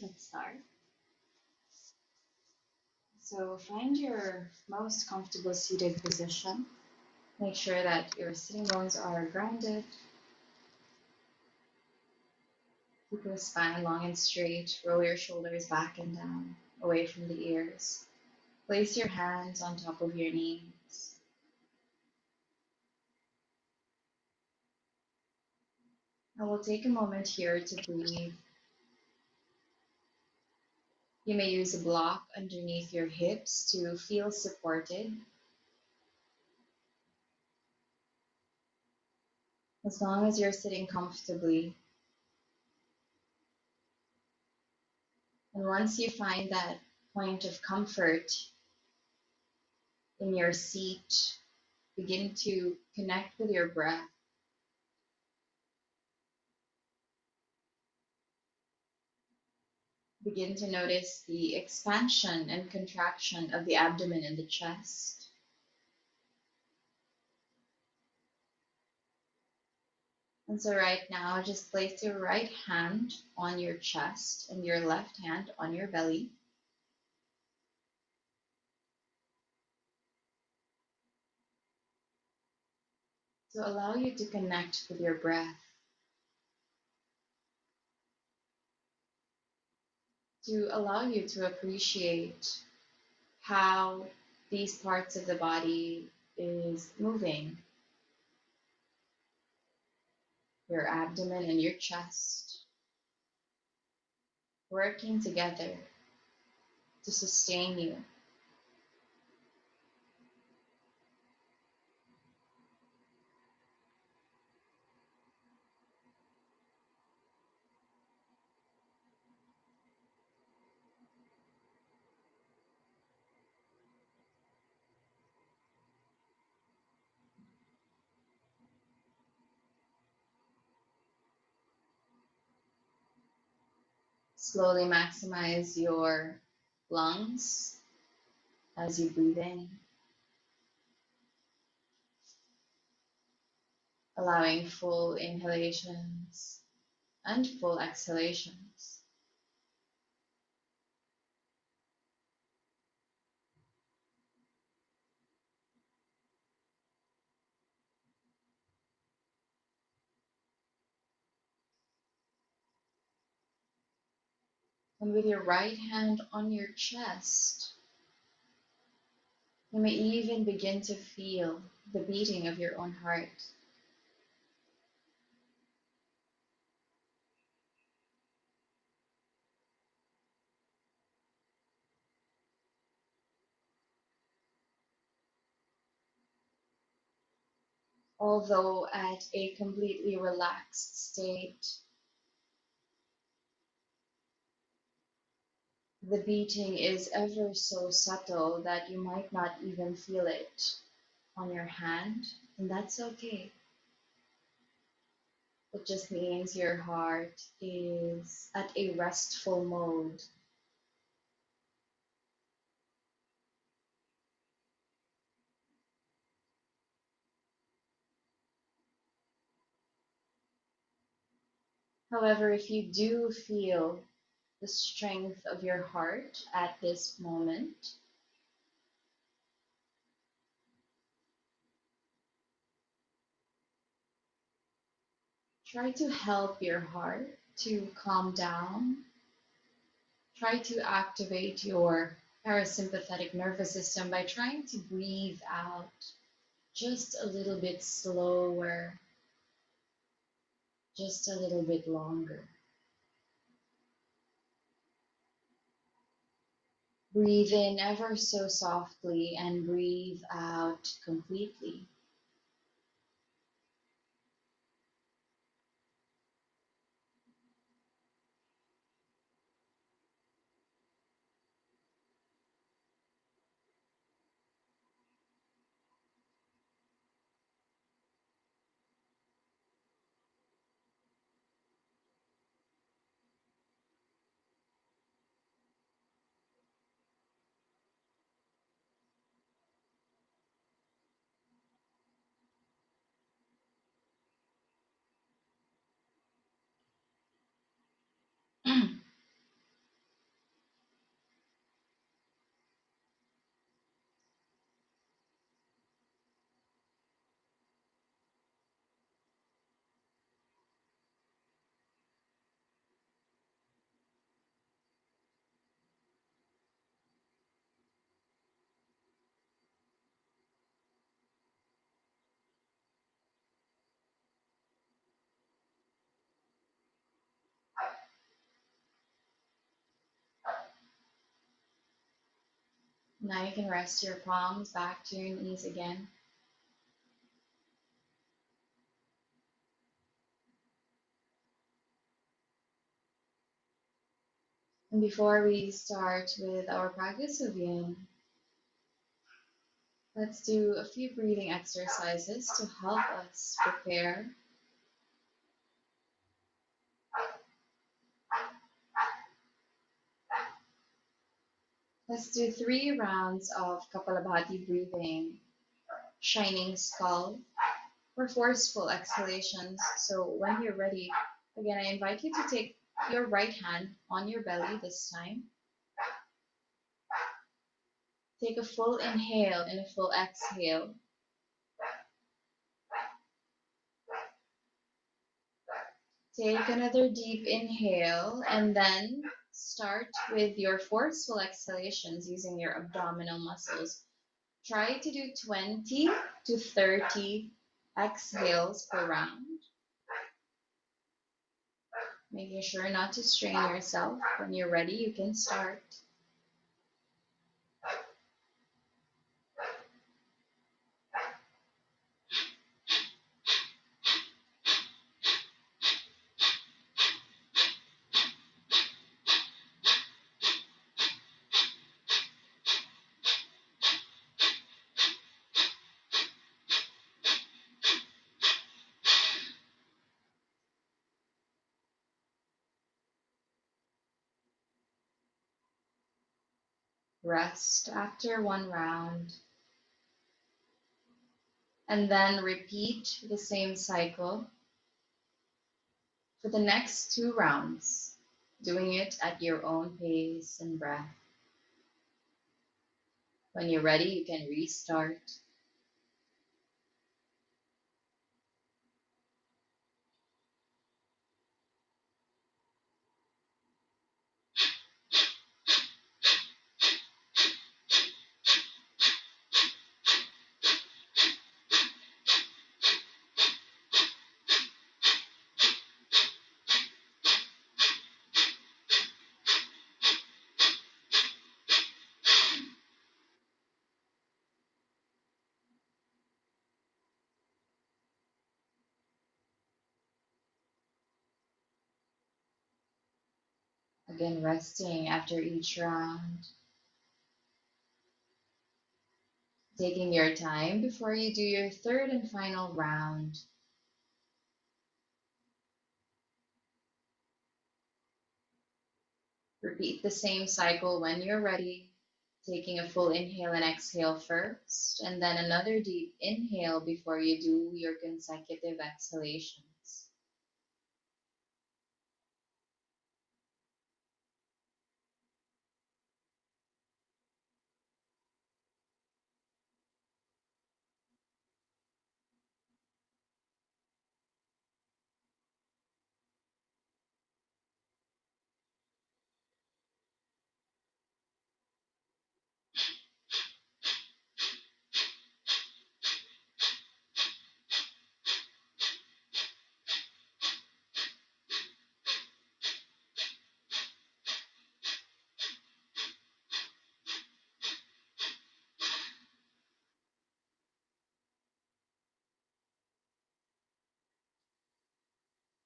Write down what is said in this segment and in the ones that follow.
let's start. So find your most comfortable seated position. Make sure that your sitting bones are grounded. Keep your spine long and straight. Roll your shoulders back and down, away from the ears. Place your hands on top of your knees. I will take a moment here to breathe. You may use a block underneath your hips to feel supported. As long as you're sitting comfortably. And once you find that point of comfort in your seat, begin to connect with your breath. Begin to notice the expansion and contraction of the abdomen and the chest. And so right now, just place your right hand on your chest and your left hand on your belly. To allow you to connect with your breath. To allow you to appreciate how these parts of the body is moving. Your abdomen and your chest working together to sustain you. Slowly maximize your lungs as you breathe in, allowing full inhalations and full exhalations. And with your right hand on your chest, you may even begin to feel the beating of your own heart. Although at a completely relaxed state, the beating is ever so subtle that you might not even feel it on your hand, and that's okay. It just means your heart is at a restful mode. However, if you do feel the strength of your heart at this moment, try to help your heart to calm down. Try to activate your parasympathetic nervous system by trying to breathe out just a little bit slower, just a little bit longer. Breathe in ever so softly and breathe out completely. Now you can rest your palms back to your knees again. And before we start with our practice of yin, let's do a few breathing exercises to help us prepare. Let's do 3 rounds of Kapalabhati breathing, shining skull, or forceful exhalations. So when you're ready, again, I invite you to take your right hand on your belly this time. Take a full inhale and a full exhale. Take another deep inhale and then start with your forceful exhalations using your abdominal muscles. Try to do 20 to 30 exhales per round, making sure not to strain yourself. When you're ready, you can start. Rest after 1 round, and then repeat the same cycle for the next 2 rounds, doing it at your own pace and breath. When you're ready, you can restart. Again, resting after each round, taking your time before you do your third and final round. Repeat the same cycle when you're ready, taking a full inhale and exhale first, and then another deep inhale before you do your consecutive exhalations.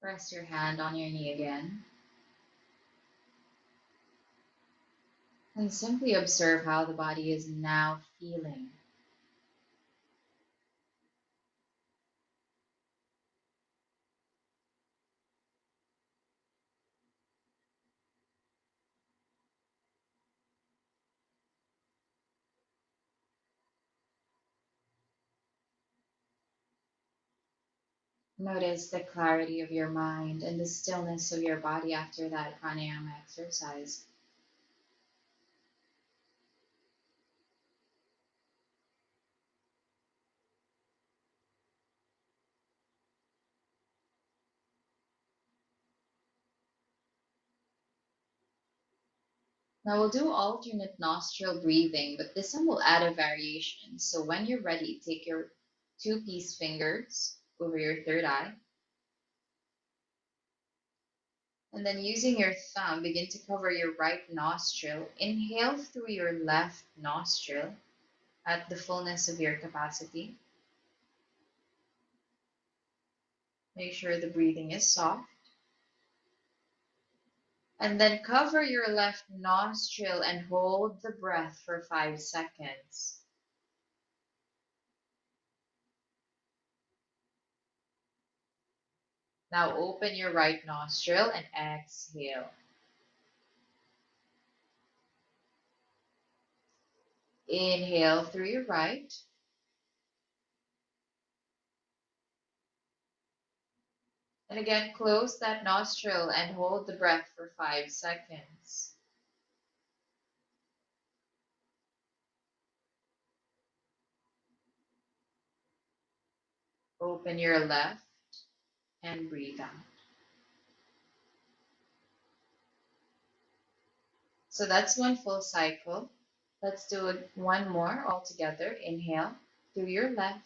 Rest your hand on your knee again, and simply observe how the body is now feeling. Notice the clarity of your mind and the stillness of your body after that pranayama exercise. Now we'll do alternate nostril breathing, but this one will add a variation. So when you're ready, take your two-piece fingers over your third eye And then using your thumb, begin to cover your right nostril. Inhale through your left nostril at the fullness of your capacity. Make sure the breathing is soft. And then cover your left nostril and hold the breath for 5 seconds. Now open your right nostril and exhale. Inhale through your right. And again, close that nostril and hold the breath for 5 seconds. Open your left and breathe out. So that's one full cycle. Let's do it one more all together. Inhale through your left.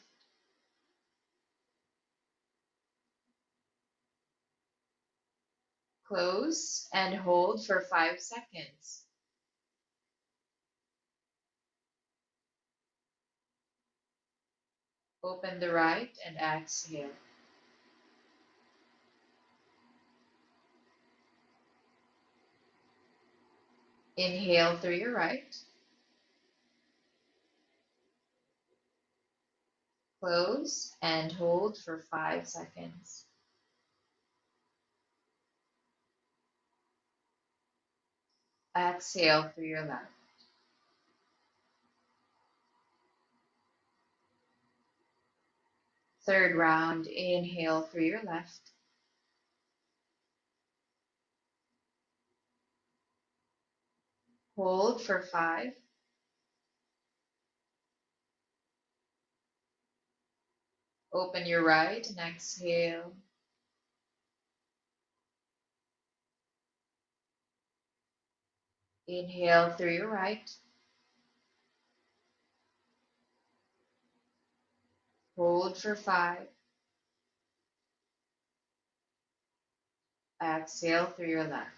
Close and hold for 5 seconds. Open the right and exhale. Inhale through your right. Close and hold for 5 seconds. Exhale through your left. Third round, inhale through your left. Hold for 5. Open your right and exhale. Inhale through your right. Hold for 5. Exhale through your left.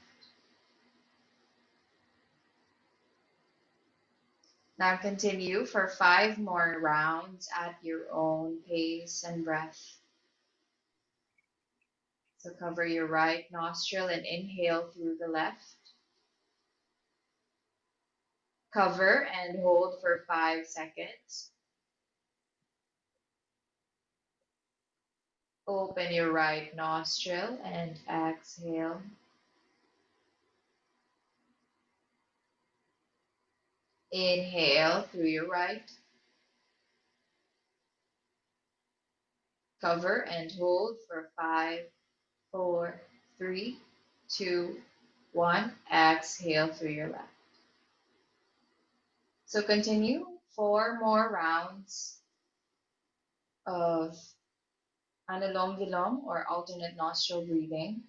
Now continue for 5 more rounds at your own pace and breath. So cover your right nostril and inhale through the left. Cover and hold for 5 seconds. Open your right nostril and exhale. Inhale through your right. Cover and hold for 5, 4, 3, 2, 1. Exhale through your left. So continue 4 more rounds of anulom vilom or alternate nostril breathing.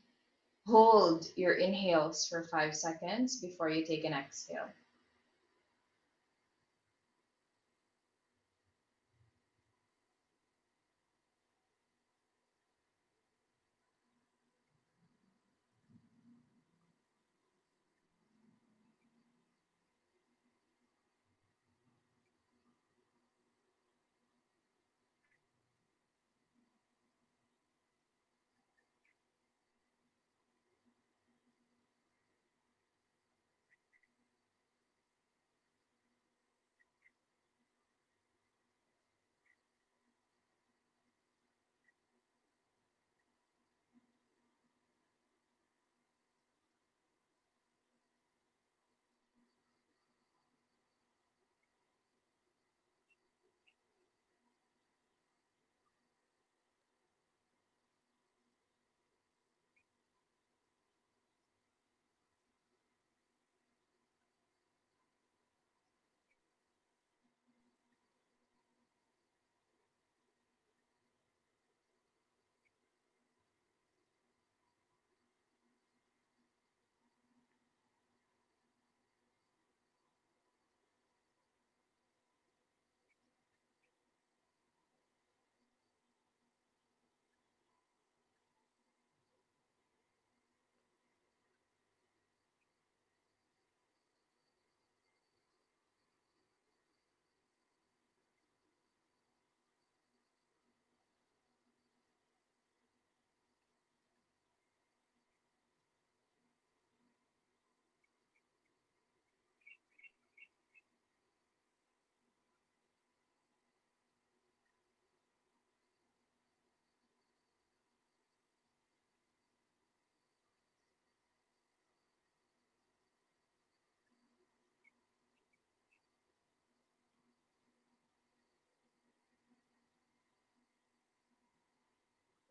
Hold your inhales for 5 seconds before you take an exhale.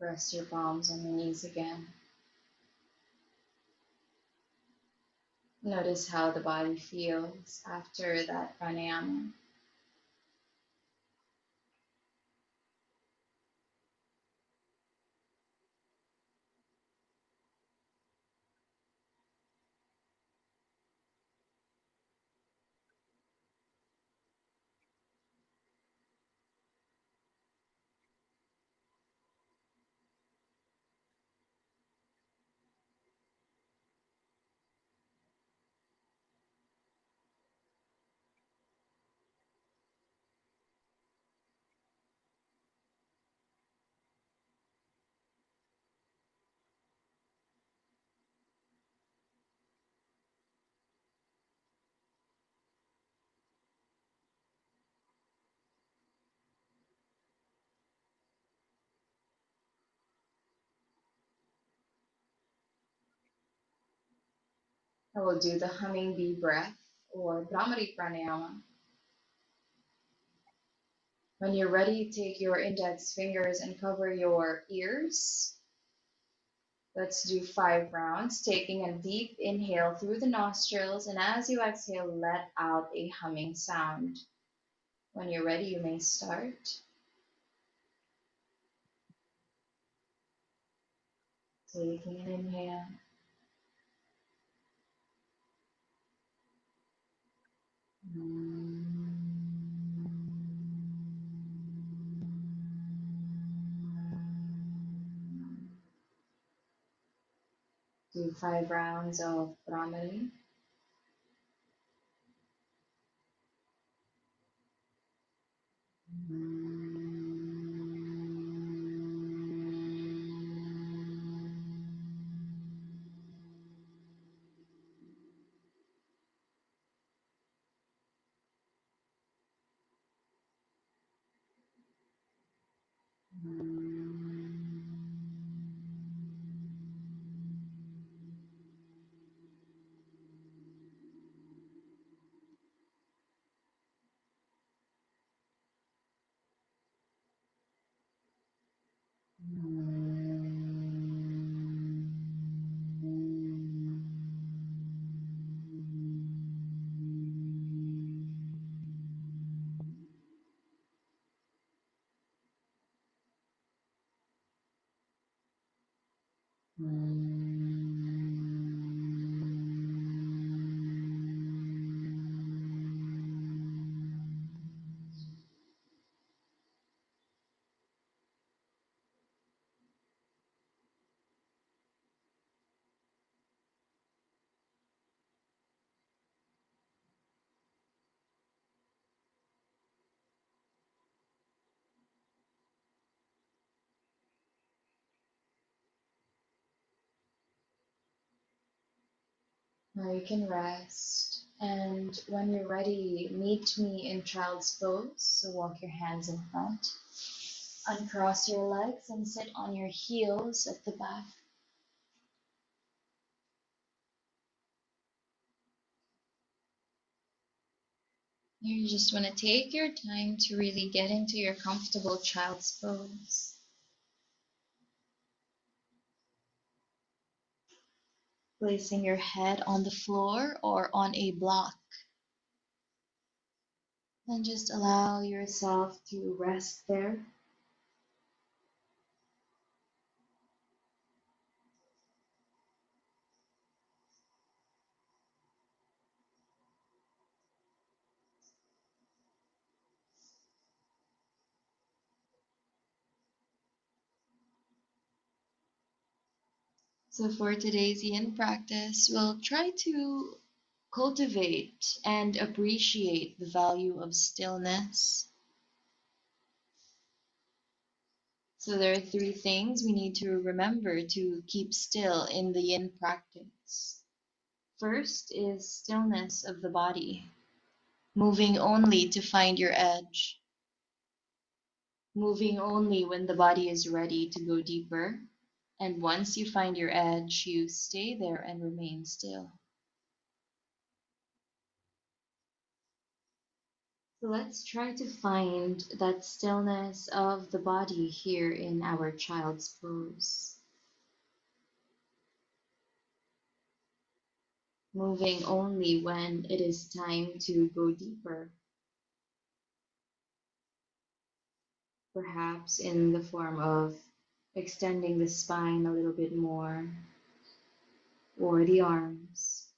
Rest your palms on your knees again. Notice how the body feels after that pranayama. I will do the humming bee breath or Brahmari pranayama. When you're ready, take your index fingers and cover your ears. Let's do 5 rounds, taking a deep inhale through the nostrils, and as you exhale, let out a humming sound. When you're ready, you may start. Taking an inhale. Do 5 rounds of Brahmari. Now you can rest. And when you're ready, meet me in child's pose. So walk your hands in front. Uncross your legs and sit on your heels at the back. You just want to take your time to really get into your comfortable child's pose. Placing your head on the floor or on a block. And just allow yourself to rest there. So for today's yin practice, we'll try to cultivate and appreciate the value of stillness. So there are 3 things we need to remember to keep still in the yin practice. First is stillness of the body, moving only to find your edge, moving only when the body is ready to go deeper. And once you find your edge, you stay there and remain still. So let's try to find that stillness of the body here in our child's pose, moving only when it is time to go deeper, perhaps in the form of extending the spine a little bit more, or the arms,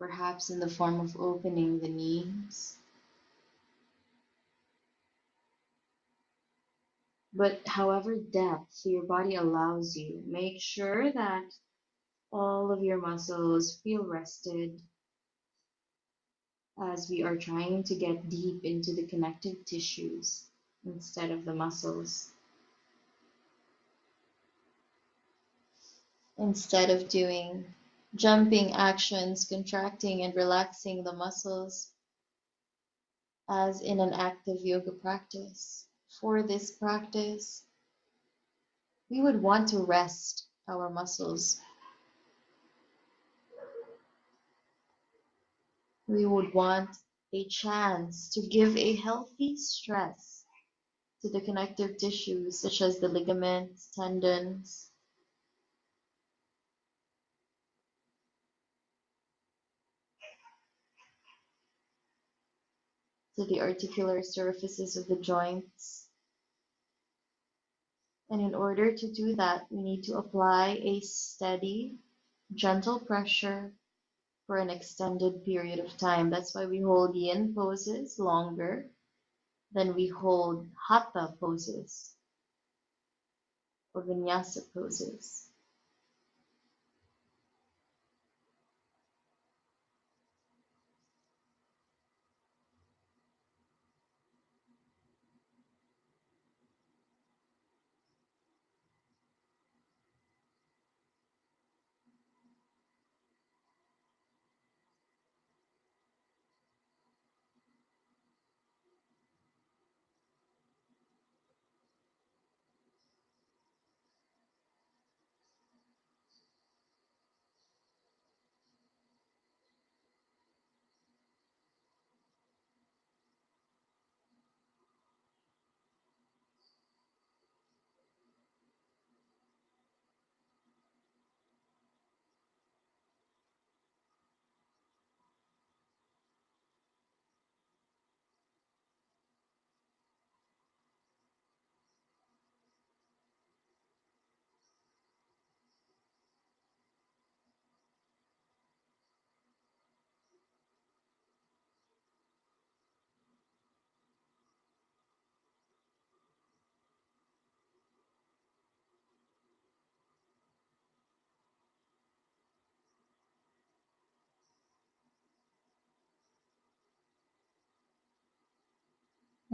perhaps in the form of opening the knees. But however depth your body allows you, make sure that all of your muscles feel rested as we are trying to get deep into the connective tissues instead of the muscles. Instead of doing jumping actions, contracting and relaxing the muscles as in an active yoga practice. For this practice, we would want to rest our muscles. We would want a chance to give a healthy stress to the connective tissues such as the ligaments, tendons, to the articular surfaces of the joints. And in order to do that, we need to apply a steady, gentle pressure for an extended period of time. That's why we hold yin poses longer than we hold hatha poses or vinyasa poses.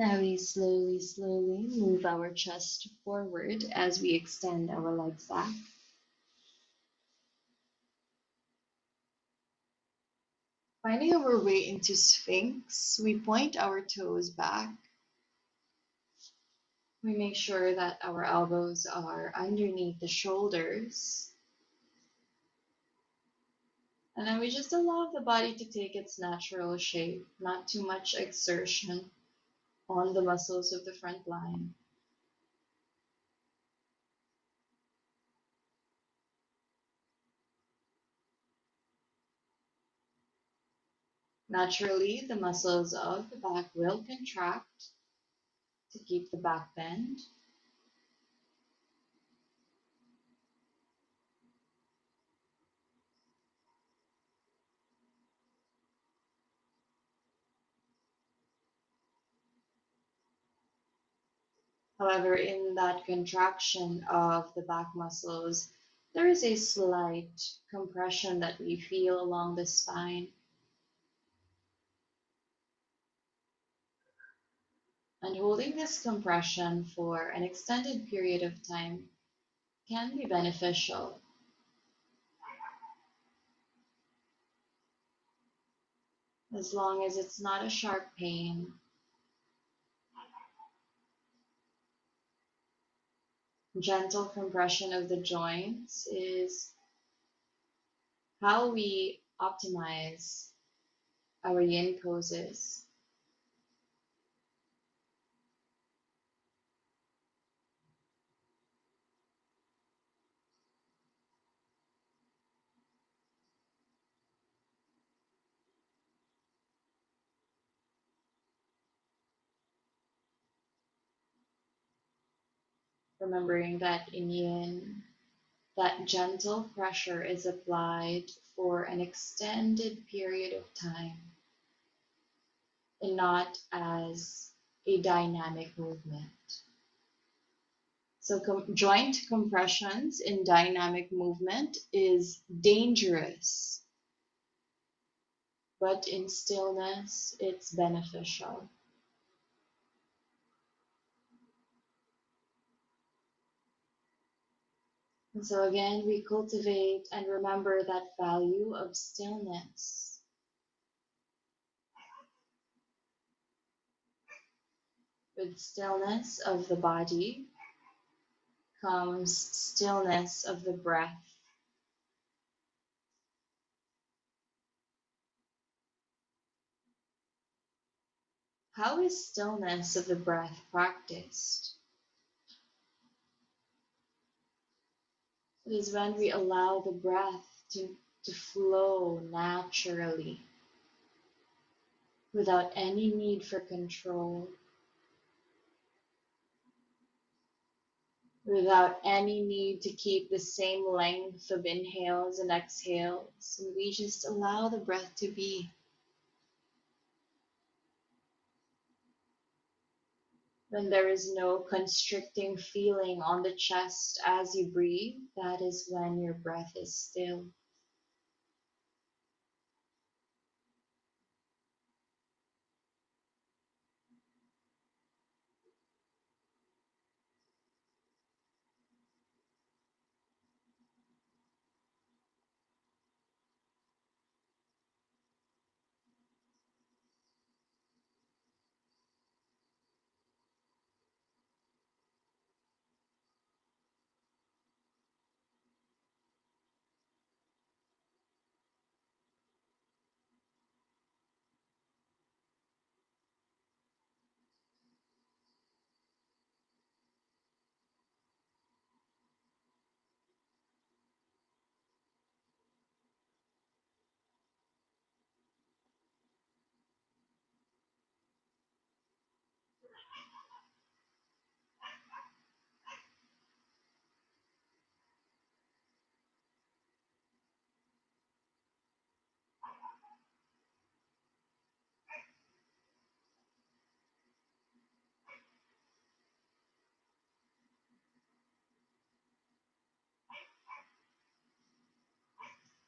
Now we slowly move our chest forward as we extend our legs back. Finding our way into Sphinx, we point our toes back. We make sure that our elbows are underneath the shoulders. And then we just allow the body to take its natural shape, not too much exertion on the muscles of the front line. Naturally, the muscles of the back will contract to keep the back bend. However, in that contraction of the back muscles, there is a slight compression that we feel along the spine. And holding this compression for an extended period of time can be beneficial as long as it's not a sharp pain. Gentle compression of the joints is how we optimize our yin poses. remembering that in yin, that gentle pressure is applied for an extended period of time and not as a dynamic movement. So, joint compressions in dynamic movement is dangerous, but in stillness, it's beneficial. And so, again, we cultivate and remember that value of stillness. With stillness of the body comes stillness of the breath. How is stillness of the breath practiced? It is when we allow the breath to flow naturally without any need for control, without any need to keep the same length of inhales and exhales. And we just allow the breath to be. When there is no constricting feeling on the chest as you breathe, that is when your breath is still.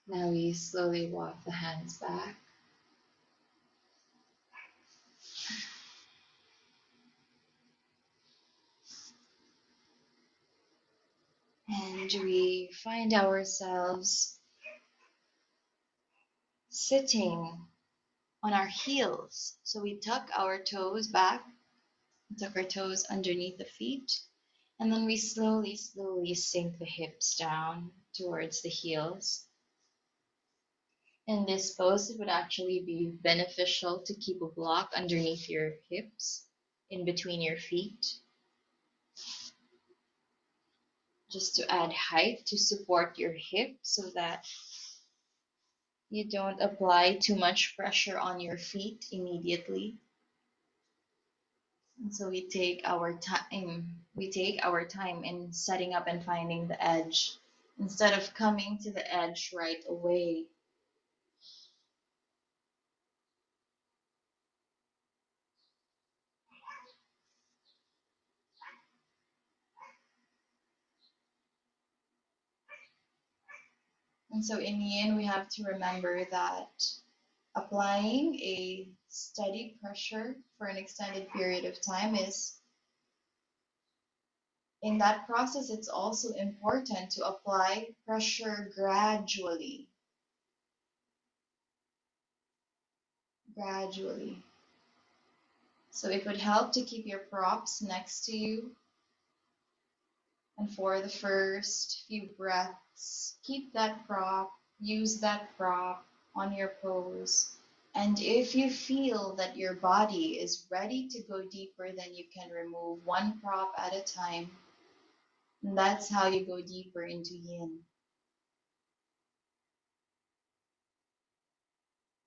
Now we slowly walk the hands back. And we find ourselves sitting on our heels. So we tuck our toes back, tuck our toes underneath the feet, and then we slowly, slowly sink the hips down towards the heels. In this pose, it would actually be beneficial to keep a block underneath your hips, in between your feet, just to add height to support your hips so that you don't apply too much pressure on your feet immediately. And so we take our time in setting up and finding the edge instead of coming to the edge right away. And so in the end, we have to remember that applying a steady pressure for an extended period of time is, in that process, it's also important to apply pressure gradually, gradually. So it would help to keep your props next to you. And for the first few breaths, keep that prop, use that prop on your pose. And if you feel that your body is ready to go deeper, then you can remove one prop at a time. And that's how you go deeper into yin,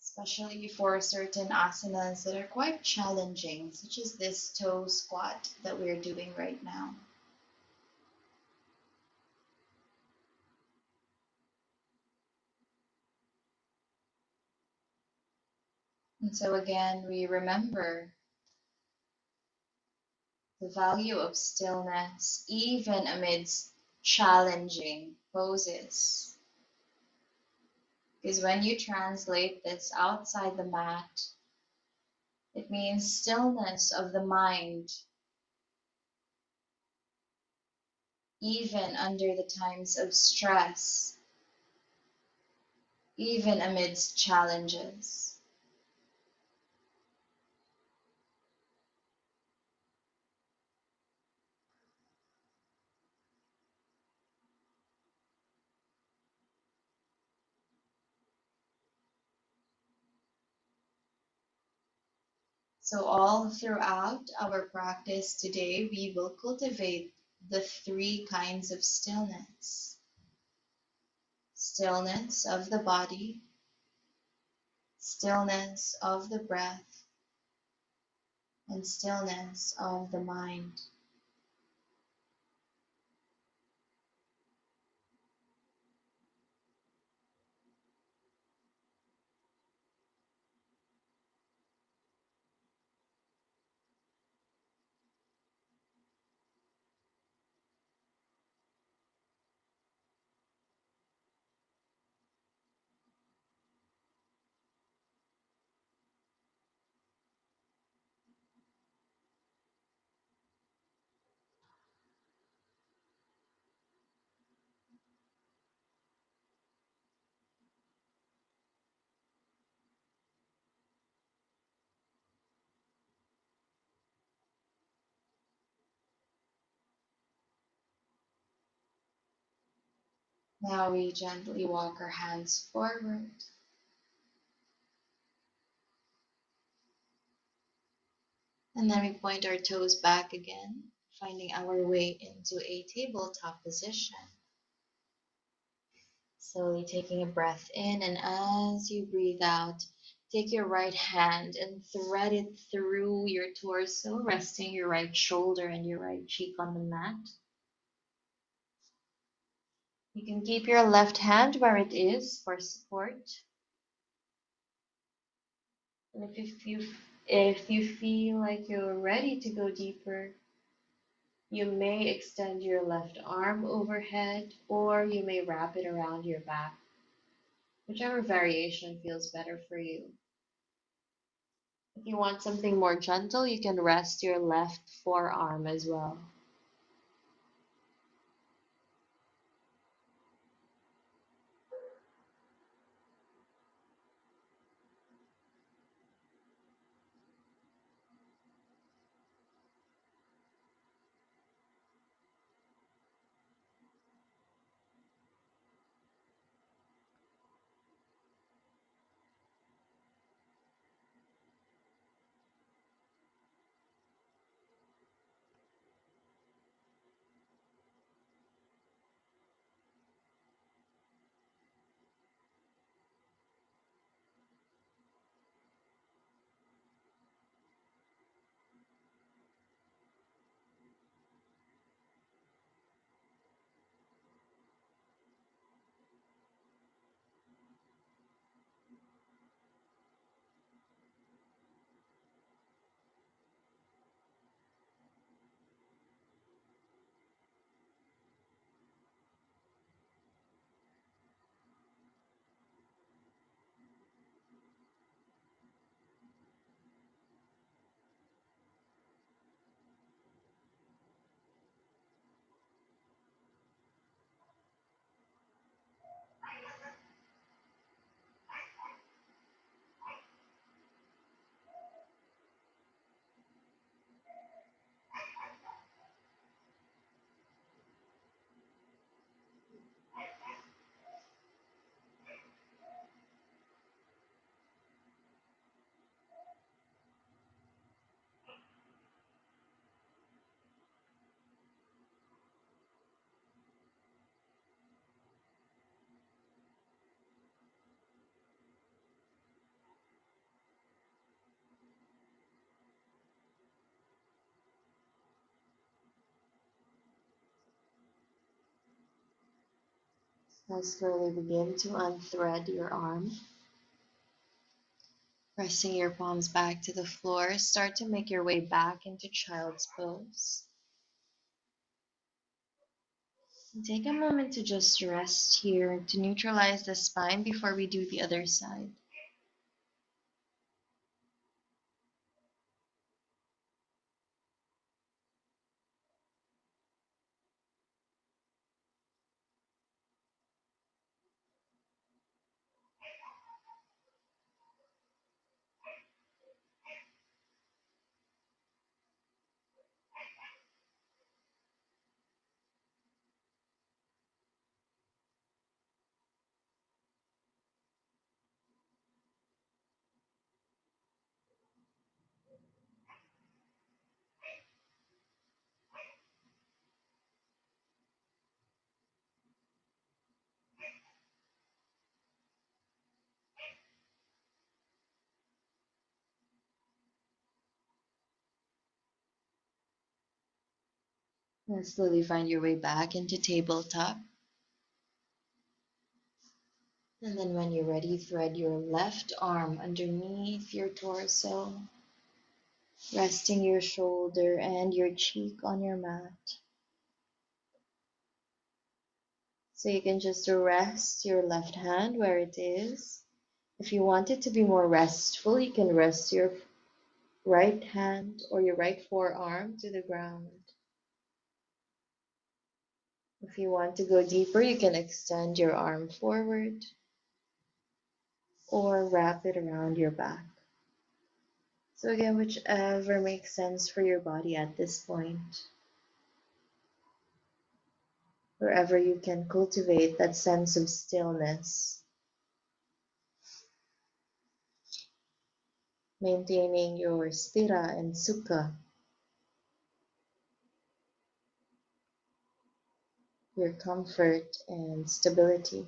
especially for certain asanas that are quite challenging, such as this toe squat that we're doing right now. And so again, we remember the value of stillness even amidst challenging poses. Because when you translate this outside the mat, it means stillness of the mind, even under the times of stress, even amidst challenges. So, all throughout our practice today, we will cultivate the three kinds of stillness: stillness of the body, stillness of the breath, and stillness of the mind. Now we gently walk our hands forward, and then we point our toes back again, finding our way into a tabletop position. Slowly taking a breath in, and as you breathe out, take your right hand and thread it through your torso, resting your right shoulder and your right cheek on the mat. You can keep your left hand where it is for support. And if you feel like you're ready to go deeper, you may extend your left arm overhead, or you may wrap it around your back, whichever variation feels better for you. If you want something more gentle, you can rest your left forearm as well. Now slowly begin to unthread your arm. Pressing your palms back to the floor, start to make your way back into child's pose. Take a moment to just rest here to neutralize the spine before we do the other side. And slowly find your way back into tabletop. And then when you're ready, thread your left arm underneath your torso, resting your shoulder and your cheek on your mat. So you can just rest your left hand where it is. If you want it to be more restful, you can rest your right hand or your right forearm to the ground. If you want to go deeper, you can extend your arm forward or wrap it around your back. So again, whichever makes sense for your body at this point. Wherever you can cultivate that sense of stillness, maintaining your stira and sukha, your comfort and stability.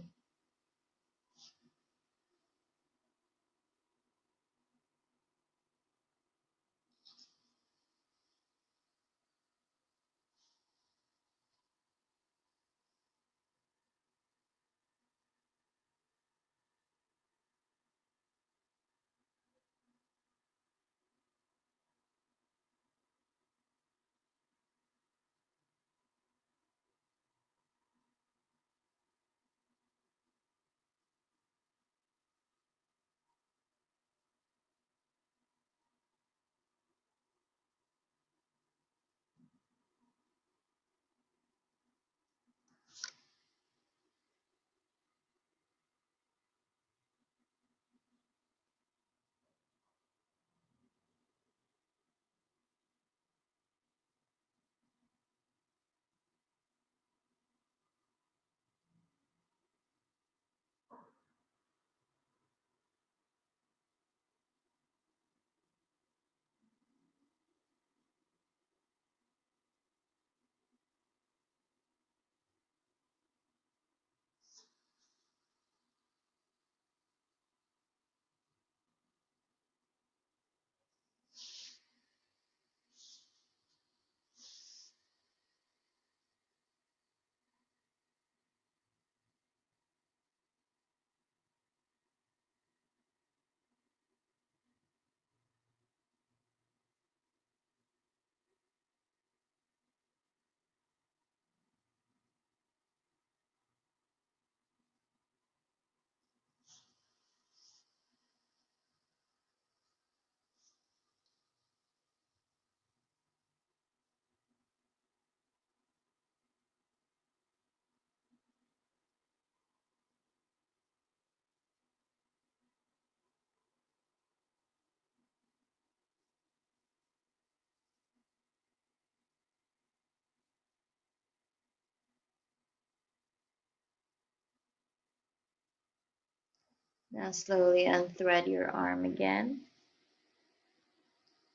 Now slowly unthread your arm again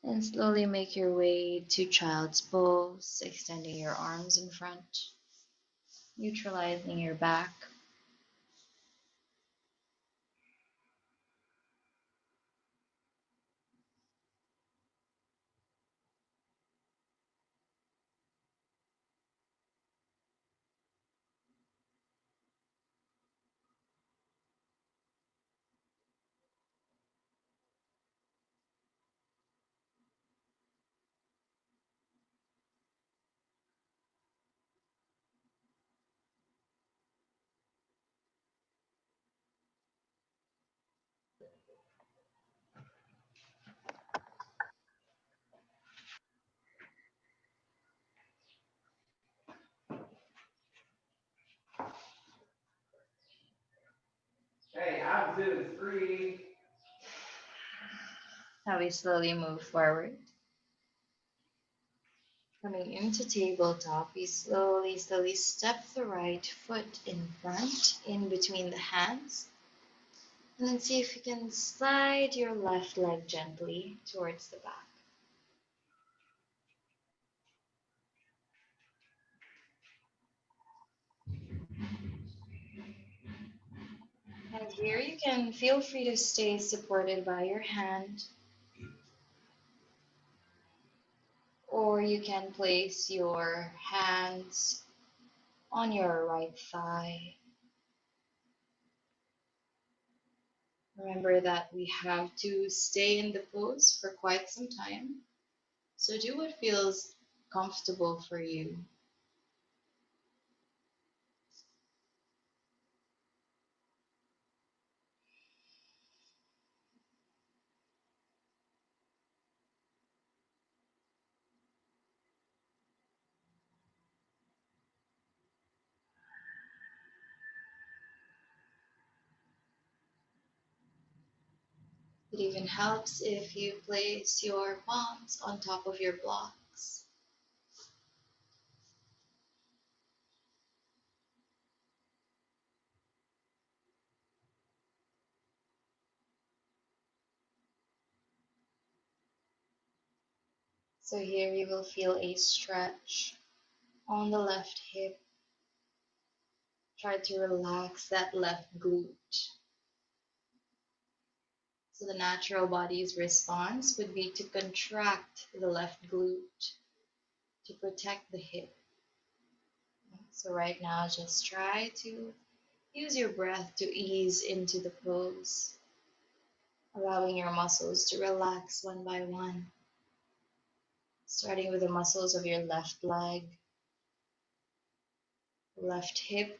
and slowly make your way to child's pose, extending your arms in front, neutralizing your back. Now we slowly move forward. Coming into tabletop, we slowly step the right foot in front, in between the hands, and then see if you can slide your left leg gently towards the back. And here you can feel free to stay supported by your hand, or you can place your hands on your right thigh. Remember that we have to stay in the pose for quite some time, so do what feels comfortable for you. It even helps if you place your palms on top of your blocks. So here you will feel a stretch on the left hip. Try to relax that left glute. So the natural body's response would be to contract the left glute to protect the hip. So right now, just try to use your breath to ease into the pose, allowing your muscles to relax one by one, starting with the muscles of your left leg, left hip.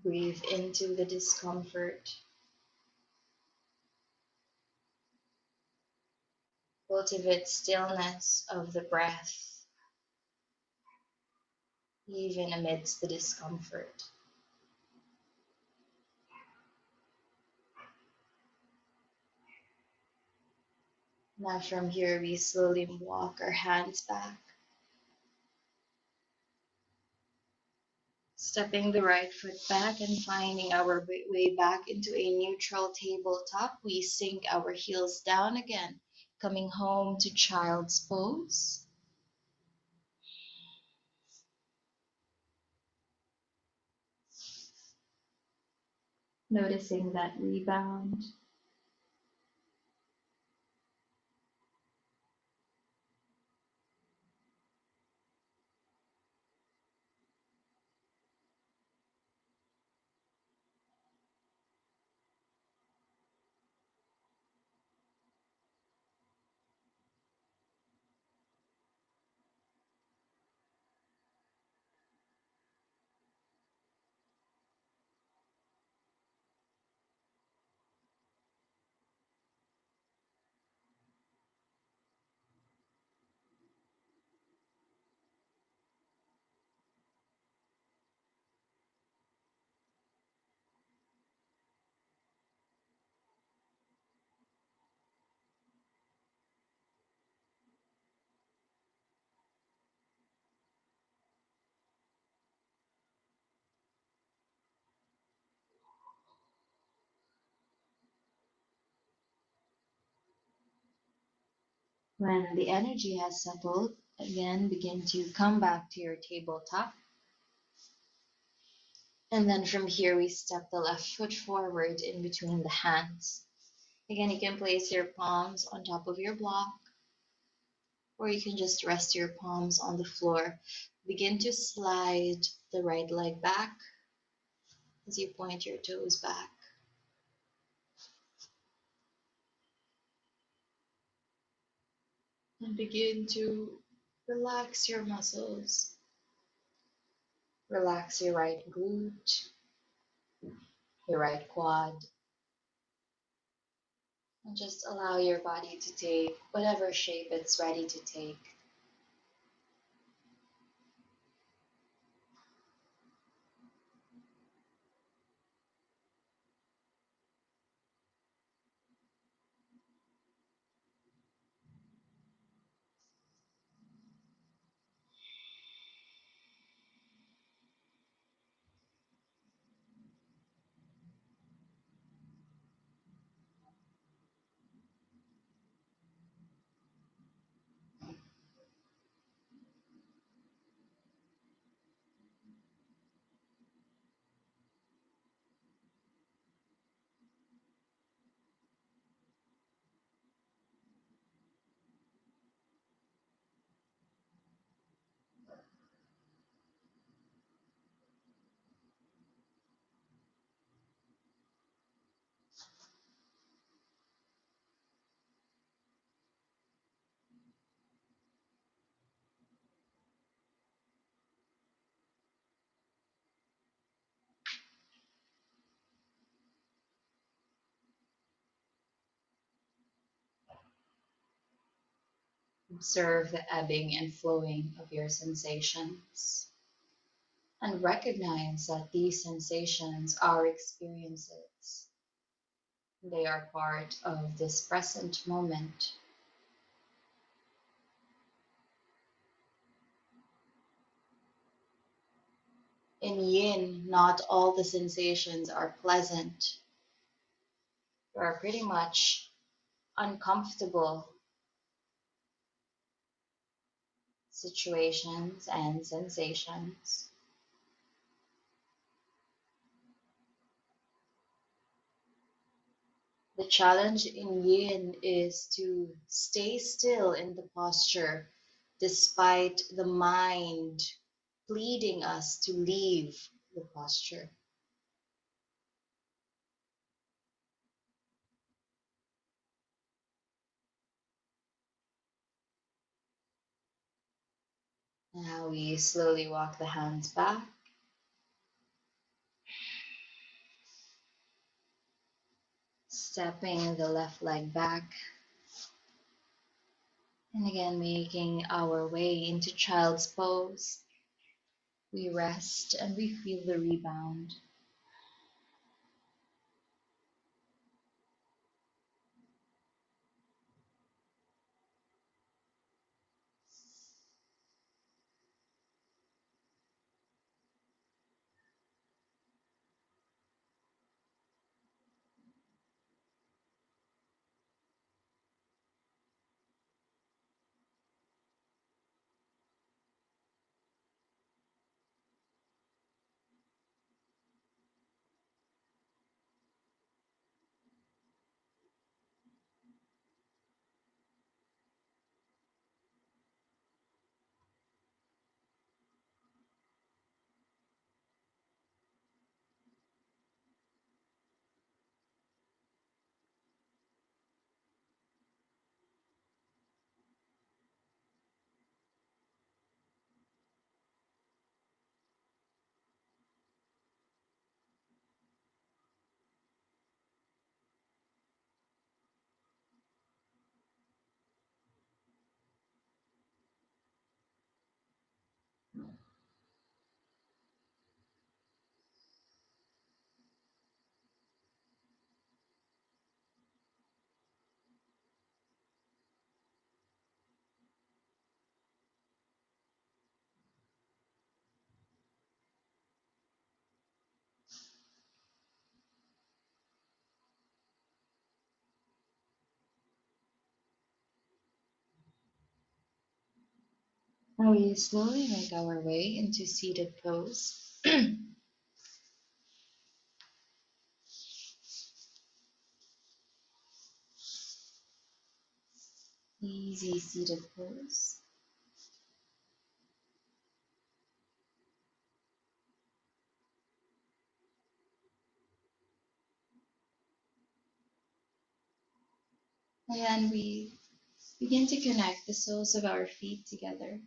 Breathe into the discomfort. Cultivate stillness of the breath, even amidst the discomfort. Now from here, we slowly walk our hands back, stepping the right foot back and finding our way back into a neutral tabletop. We sink our heels down again, coming home to child's pose. Noticing that rebound. When the energy has settled, again begin to come back to your tabletop And then from here, we step the left foot forward in between the hands. Again, you can place your palms on top of your block, or you can just rest your palms on the floor. Begin to slide the right leg back as you point your toes back. And begin to relax your muscles. Relax your right glute, your right quad, and just allow your body to take whatever shape it's ready to take. Observe the ebbing and flowing of your sensations and recognize that these sensations are experiences. They are part of this present moment. In yin, not all the sensations are pleasant. There are pretty much uncomfortable situations and sensations. The challenge in yin is to stay still in the posture despite the mind pleading us to leave the posture. Now we slowly walk the hands back, stepping the left leg back, and again making our way into child's pose. We rest and we feel the rebound. Now we slowly make our way into seated pose. Easy seated pose. And we begin to connect the soles of our feet together.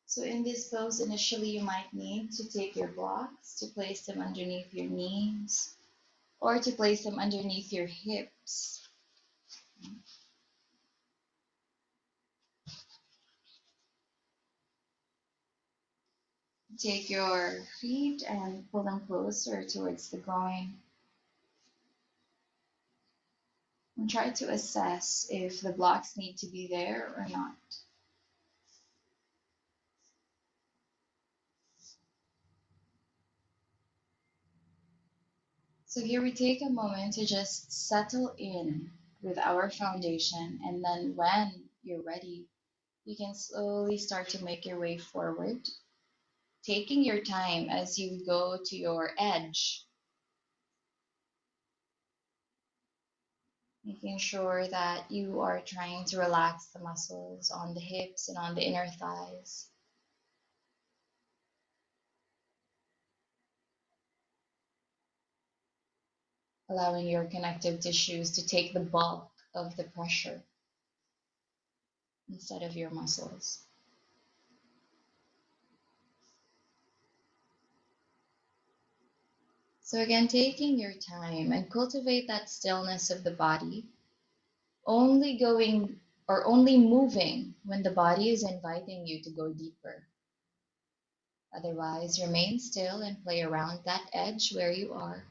So in this pose, initially you might need to take your blocks to place them underneath your knees or to place them underneath your hips. Take your feet and pull them closer towards the groin and try to assess if the blocks need to be there or not. So here we take a moment to just settle in with our foundation, and then when you're ready, you can slowly start to make your way forward, taking your time as you go to your edge, making sure that you are trying to relax the muscles on the hips and on the inner thighs, allowing your connective tissues to take the bulk of the pressure instead of your muscles. So, again, taking your time and cultivate that stillness of the body, only going or only moving when the body is inviting you to go deeper. Otherwise, remain still and play around that edge where you are.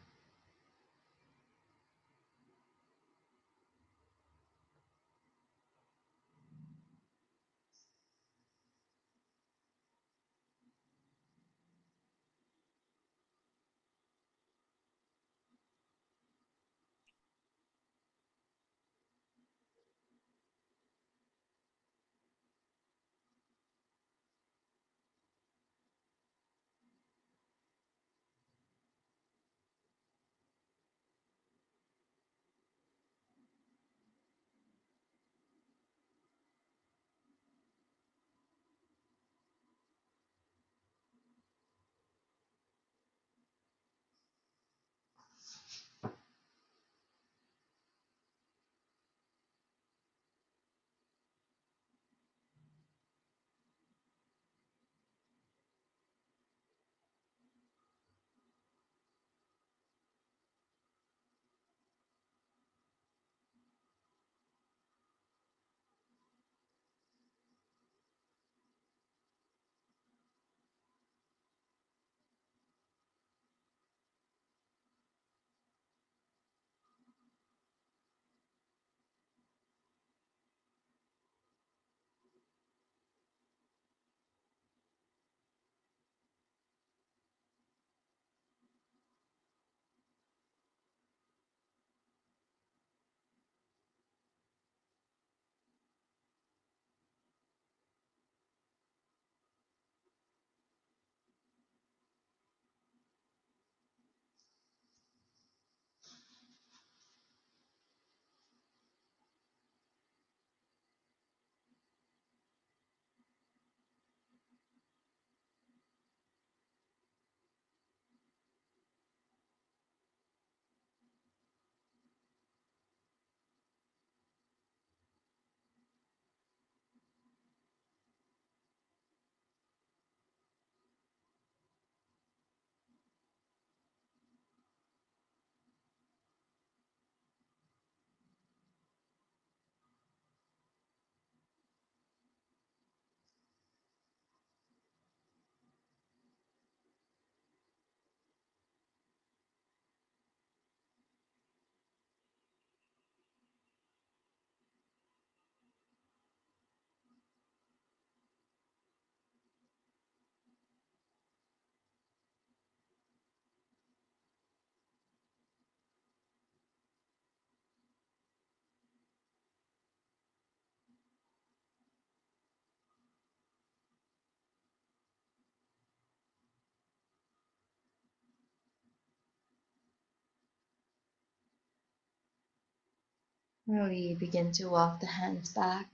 We begin to walk the hands back.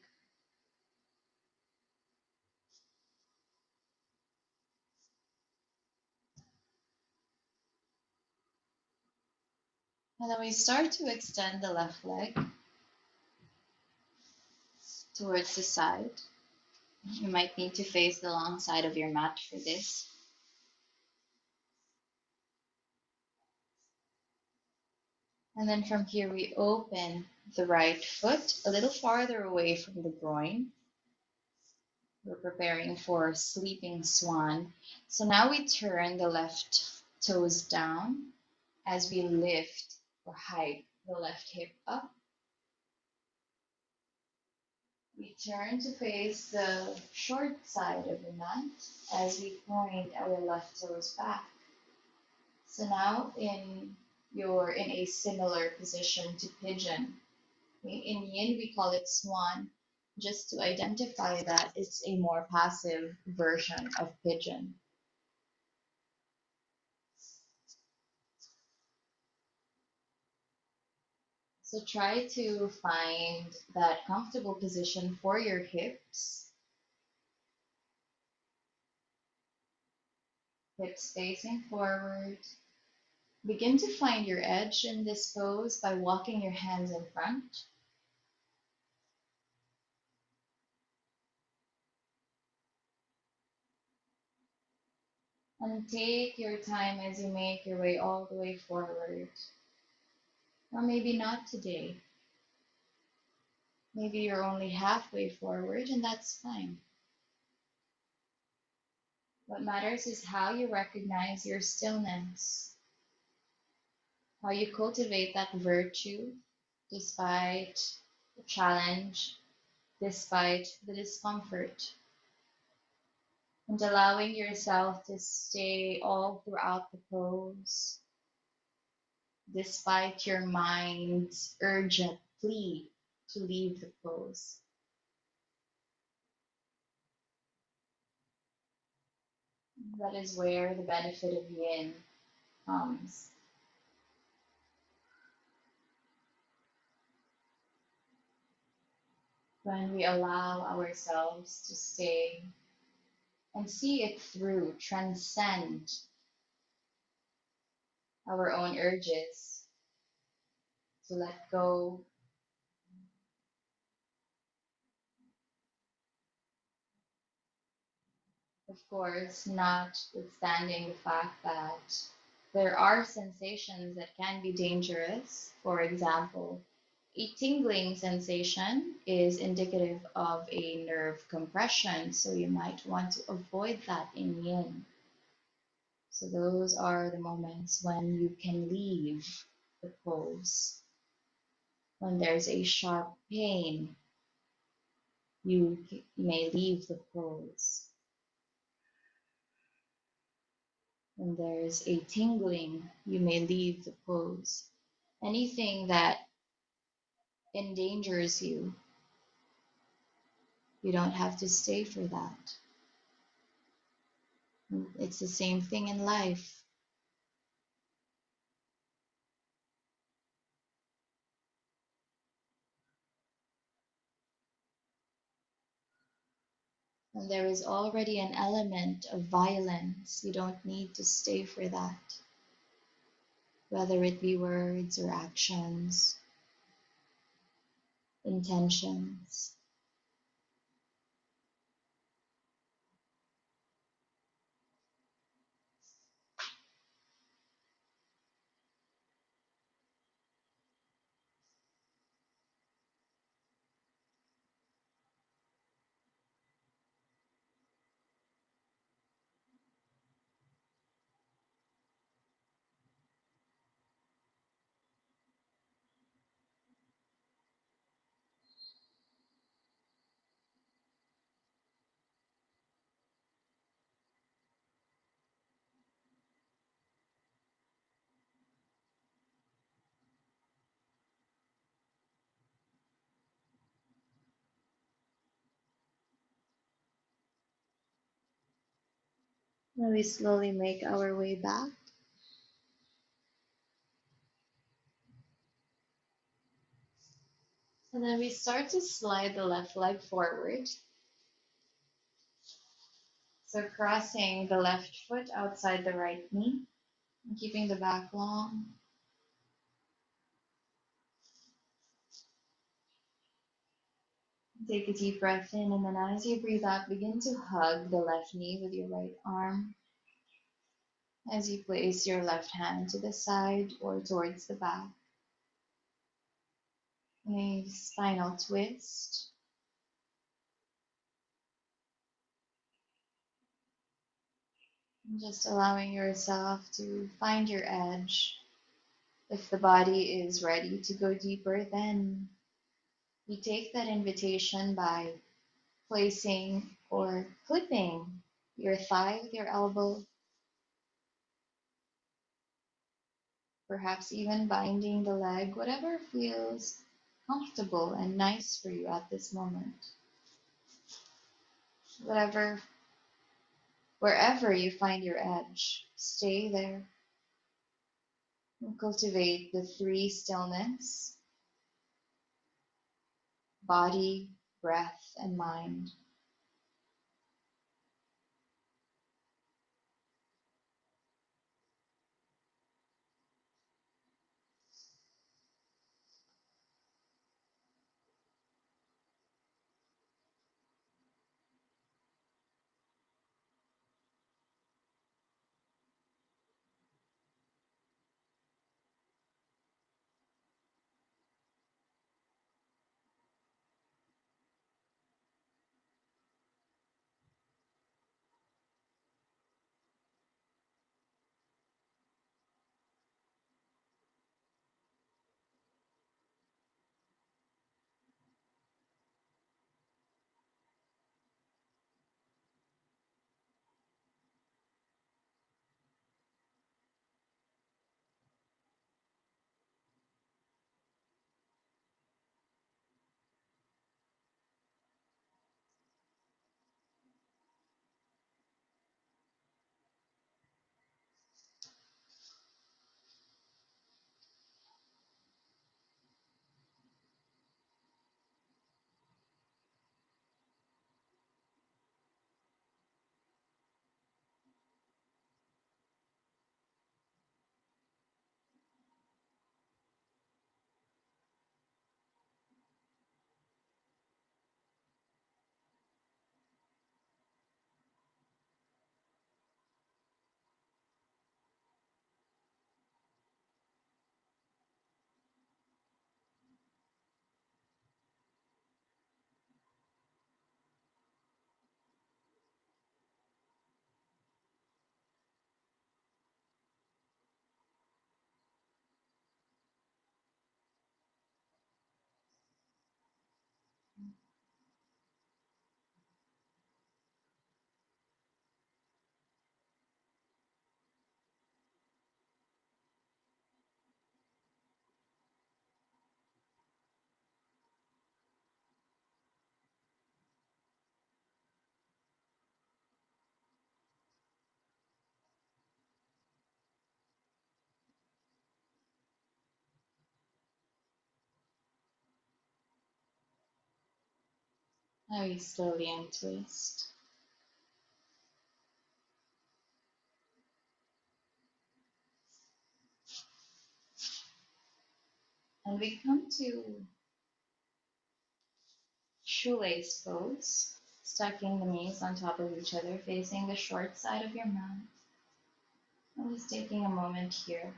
And then we start to extend the left leg towards the side. You might need to face the long side of your mat for this. And then from here, we open the right foot a little farther away from the groin. We're preparing for sleeping swan. So now we turn the left toes down as we lift or hike the left hip up. We turn to face the short side of the mat as we point our left toes back. So now you're in a similar position to pigeon. In yin, we call it swan, just to identify that it's a more passive version of pigeon. So try to find that comfortable position for your hips, hips facing forward. Begin to find your edge in this pose by walking your hands in front. And take your time as you make your way all the way forward. Or maybe not today. Maybe you're only halfway forward, and that's fine. What matters is how you recognize your stillness, how you cultivate that virtue despite the challenge, despite the discomfort, and allowing yourself to stay all throughout the pose, despite your mind's urgent plea to leave the pose. That is where the benefit of yin comes. When we allow ourselves to stay and see it through, transcend our own urges, to let go, of course, notwithstanding the fact that there are sensations that can be dangerous. For example, a tingling sensation is indicative of a nerve compression, so you might want to avoid that in yin. So those are the moments when you can leave the pose. When there's a sharp pain, you may leave the pose. When there's a tingling, you may leave the pose. Anything that endangers you, you don't have to stay for that. It's the same thing in life. When there is already an element of violence, you don't need to stay for that, whether it be words or actions, intentions. When we slowly make our way back, And then we start to slide the left leg forward. So crossing the left foot outside the right knee and keeping the back long. Take a deep breath in, and then as you breathe out, begin to hug the left knee with your right arm as you place your left hand to the side or towards the back. A spinal twist. And just allowing yourself to find your edge. If the body is ready to go deeper, then you take that invitation by placing or clipping your thigh with your elbow, perhaps even binding the leg, whatever feels comfortable and nice for you at this moment. Whatever, wherever you find your edge, stay there and cultivate the three stillness: body, breath, and mind. Now you slowly untwist. And we come to shoelace pose, stacking the knees on top of each other, facing the short side of your mat. I'm just taking a moment here.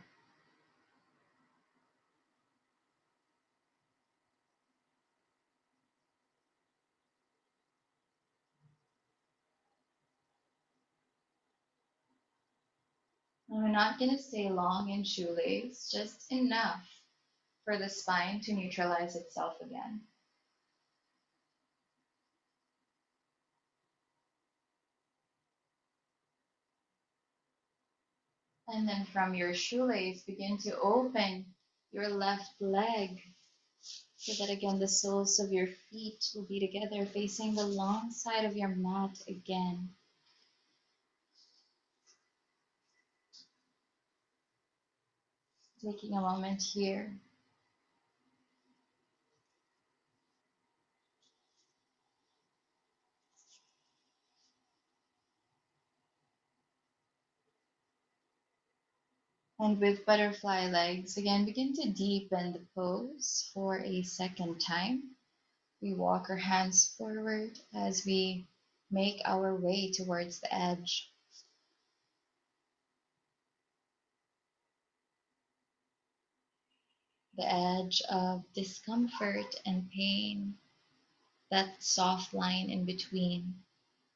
And we're not going to stay long in shoelace, just enough for the spine to neutralize itself again. And then from your shoelace, begin to open your left leg so that again the soles of your feet will be together, facing the long side of your mat again. Taking a moment here. And with butterfly legs, again, begin to deepen the pose for a second time. We walk our hands forward as we make our way towards the edge of discomfort and pain, that soft line in between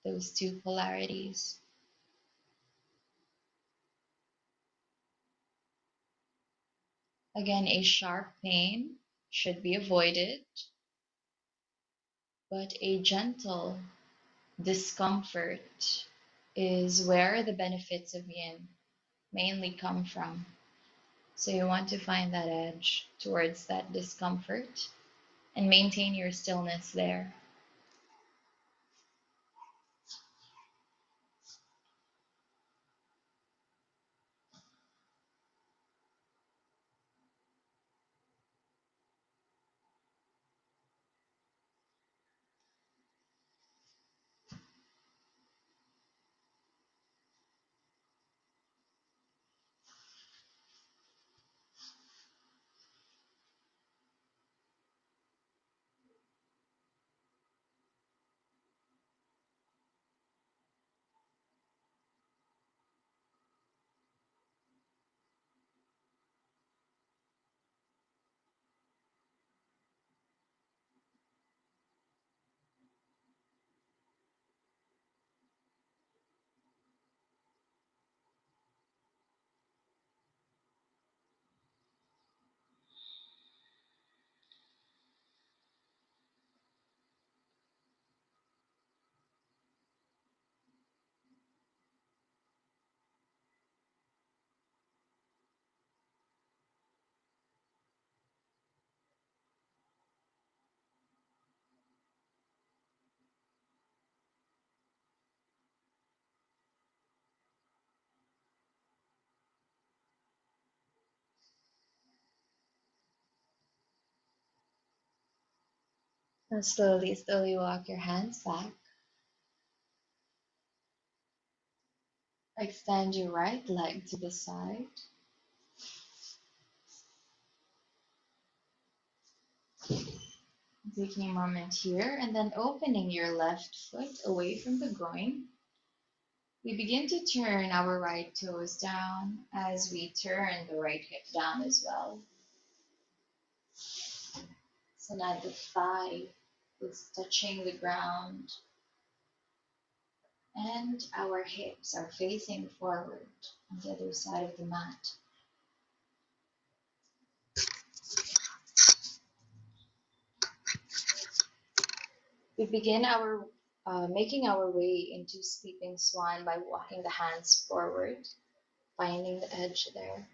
those two polarities. Again, a sharp pain should be avoided, but a gentle discomfort is where the benefits of yin mainly come from. So you want to find that edge towards that discomfort and maintain your stillness there. Now slowly, slowly walk your hands back. Extend your right leg to the side. Taking a moment here and then opening your left foot away from the groin. We begin to turn our right toes down as we turn the right hip down as well. So now the thigh is touching the ground and our hips are facing forward on the other side of the mat. We begin our making our way into sleeping swan by walking the hands forward, finding the edge there.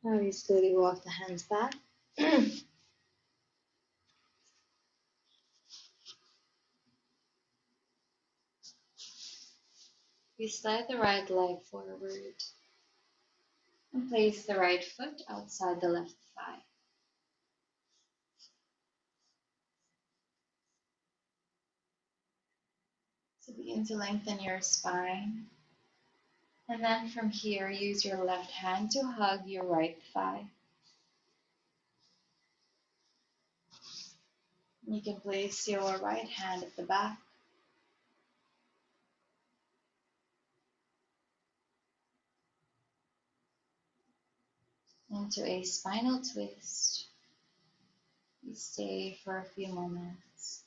Now you slowly walk the hands back. We slide the right leg forward and place the right foot outside the left thigh. So begin to lengthen your spine. And then from here, use your left hand to hug your right thigh. You can place your right hand at the back into a spinal twist. You stay for a few moments.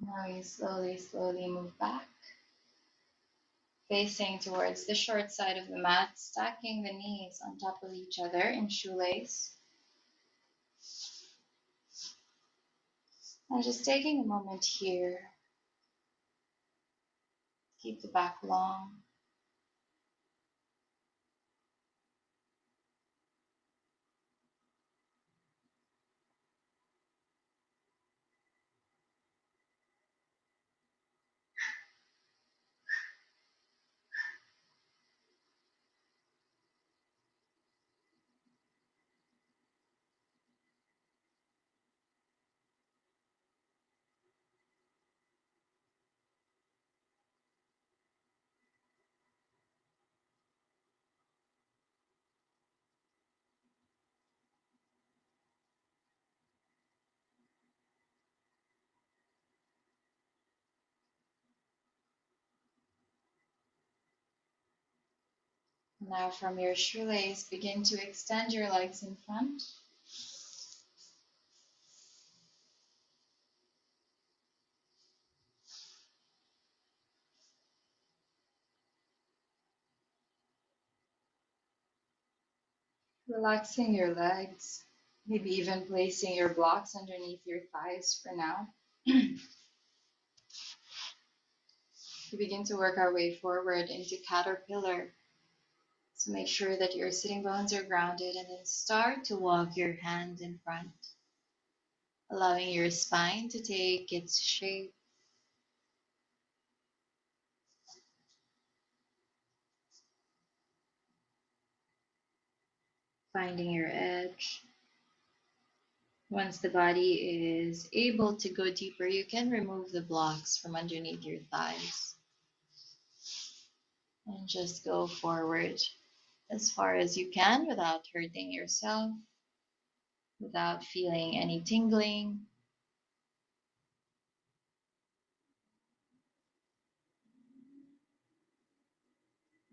Now you slowly move back, facing towards the short side of the mat, stacking the knees on top of each other in shoelace. And just taking a moment here, keep the back long. Now from your shoelace, begin to extend your legs in front. Relaxing your legs, maybe even placing your blocks underneath your thighs for now. We begin to work our way forward into caterpillar. So make sure that your sitting bones are grounded and then start to walk your hand in front, allowing your spine to take its shape, finding your edge. Once the body is able to go deeper, you can remove the blocks from underneath your thighs and just go forward as far as you can without hurting yourself, without feeling any tingling.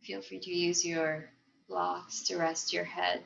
Feel free to use your blocks to rest your head.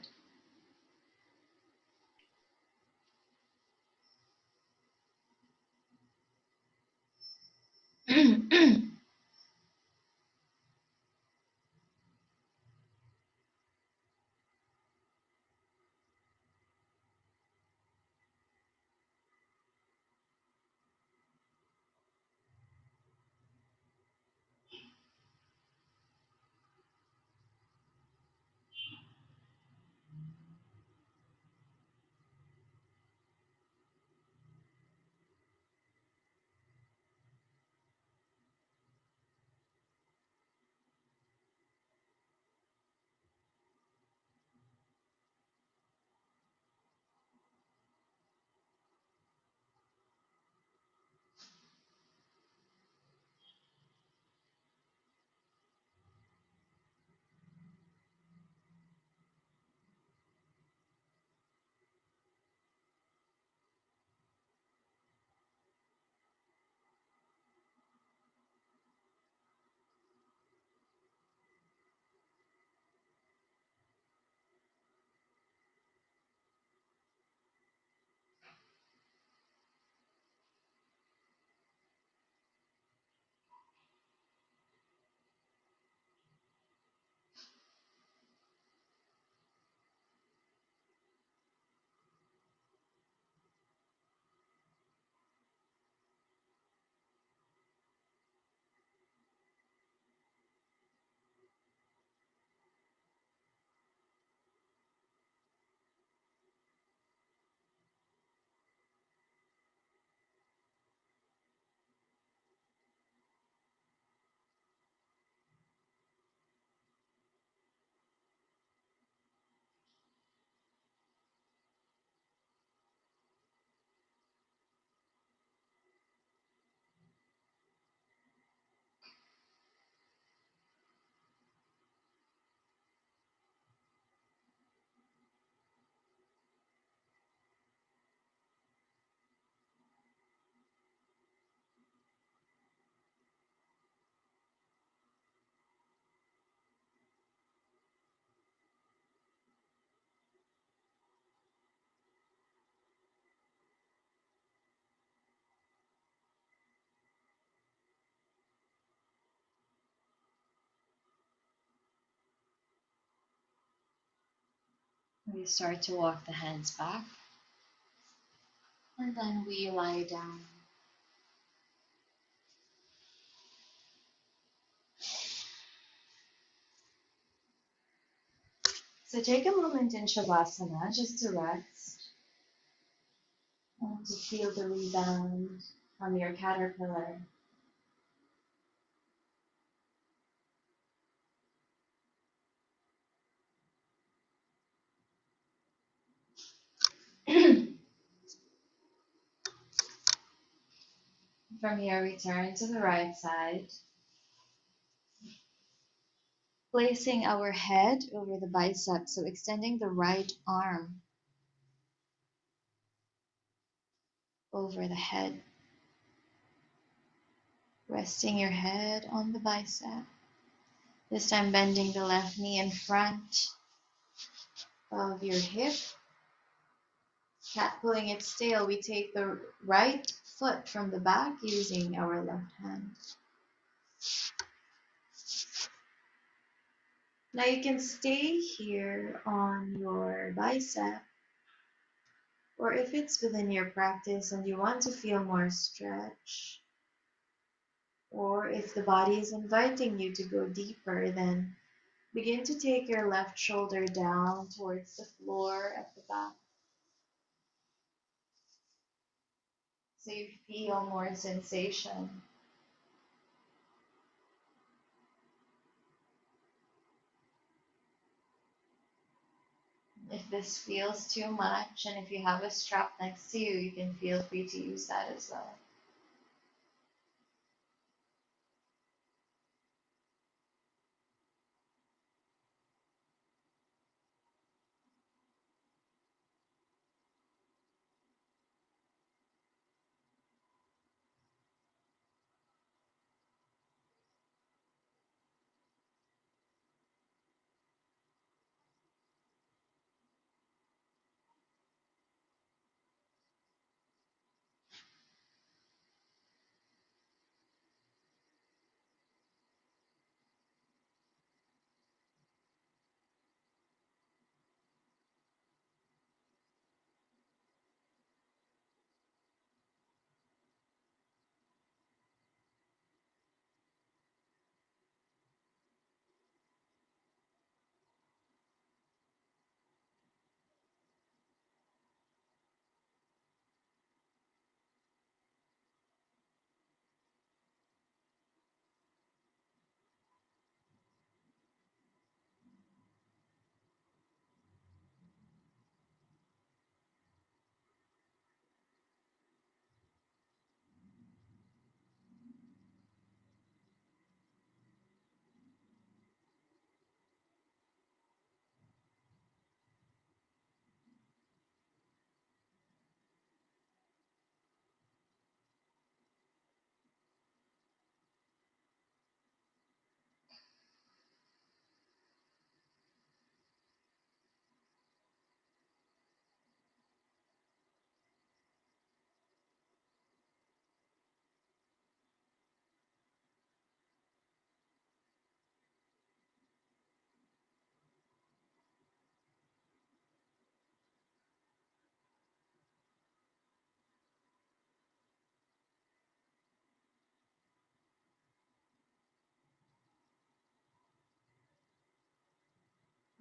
We start to walk the hands back, and then we lie down. So take a moment in Shavasana just to rest and to feel the rebound from your caterpillar. From here, we turn to the right side, placing our head over the biceps, so extending the right arm over the head, resting your head on the bicep. This time bending the left knee in front of your hip. Cat pulling its tail, we take the right foot from the back using our left hand. Now you can stay here on your bicep, or if it's within your practice and you want to feel more stretch, or if the body is inviting you to go deeper, then begin to take your left shoulder down towards the floor at the back so you feel more sensation. If this feels too much and if you have a strap next to you, you can feel free to use that as well.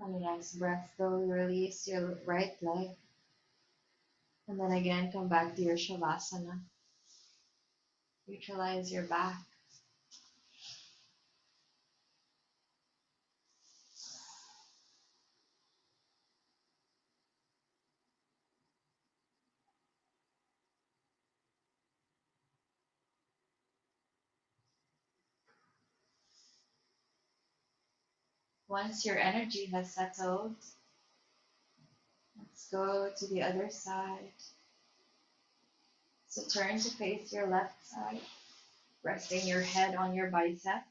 On your next breath, though, you release your right leg. And then again, come back to your Shavasana. Neutralize your back. Once your energy has settled, let's go to the other side. So turn to face your left side, resting your head on your bicep,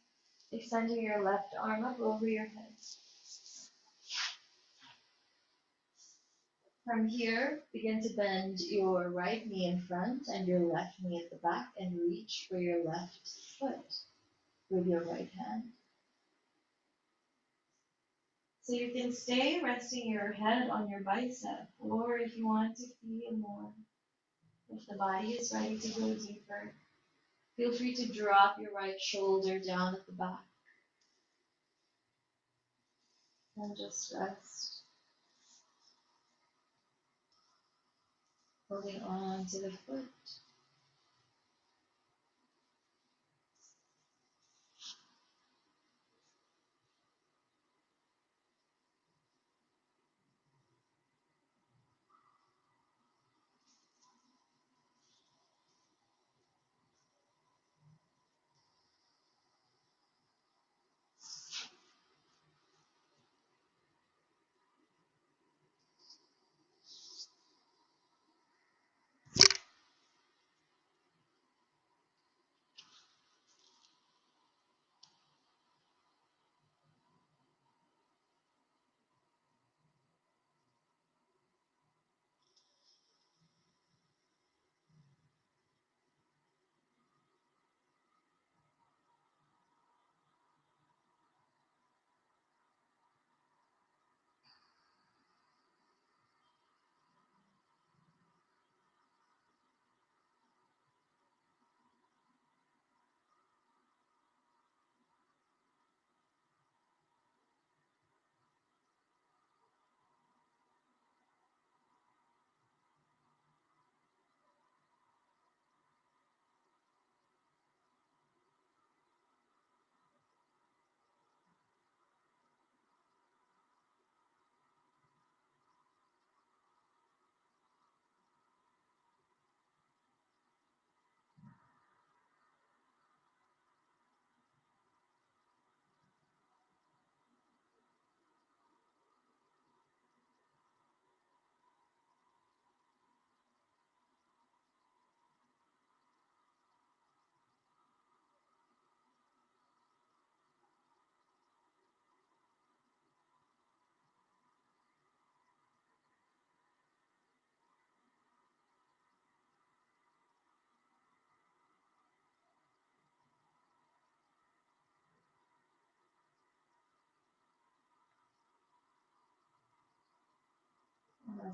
extending your left arm up over your head. From here, begin to bend your right knee in front and your left knee at the back and reach for your left foot with your right hand. So you can stay resting your head on your bicep, or if you want to feel more, if the body is ready to go deeper, feel free to drop your right shoulder down at the back and just rest, holding on to the foot.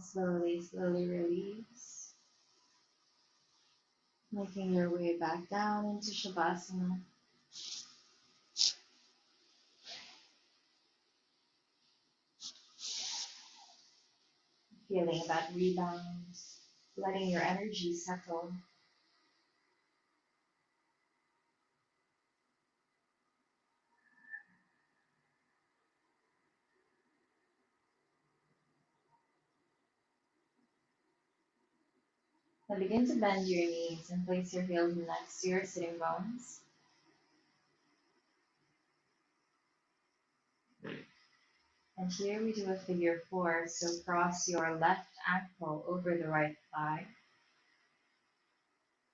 Slowly, slowly release, making your way back down into Shavasana, feeling that rebound, letting your energy settle. Now begin to bend your knees and place your heels next to your sitting bones. And here we do a figure four, so cross your left ankle over the right thigh.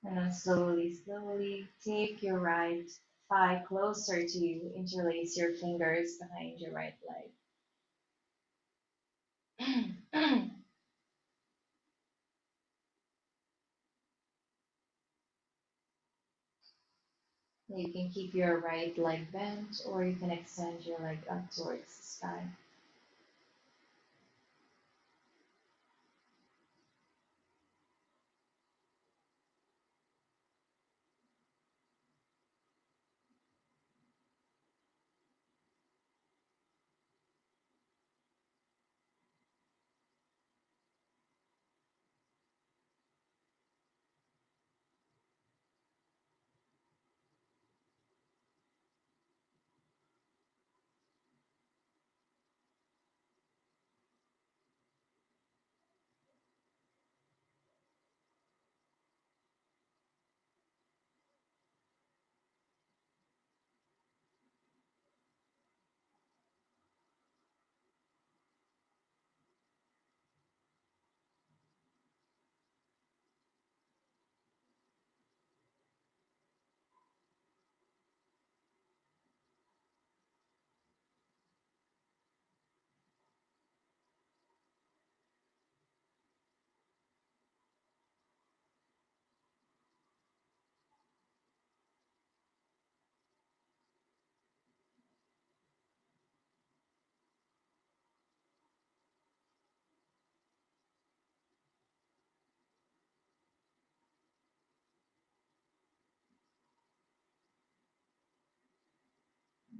And then slowly, slowly take your right thigh closer to you. Interlace your fingers behind your right leg. You can keep your right leg bent or you can extend your leg up towards the sky.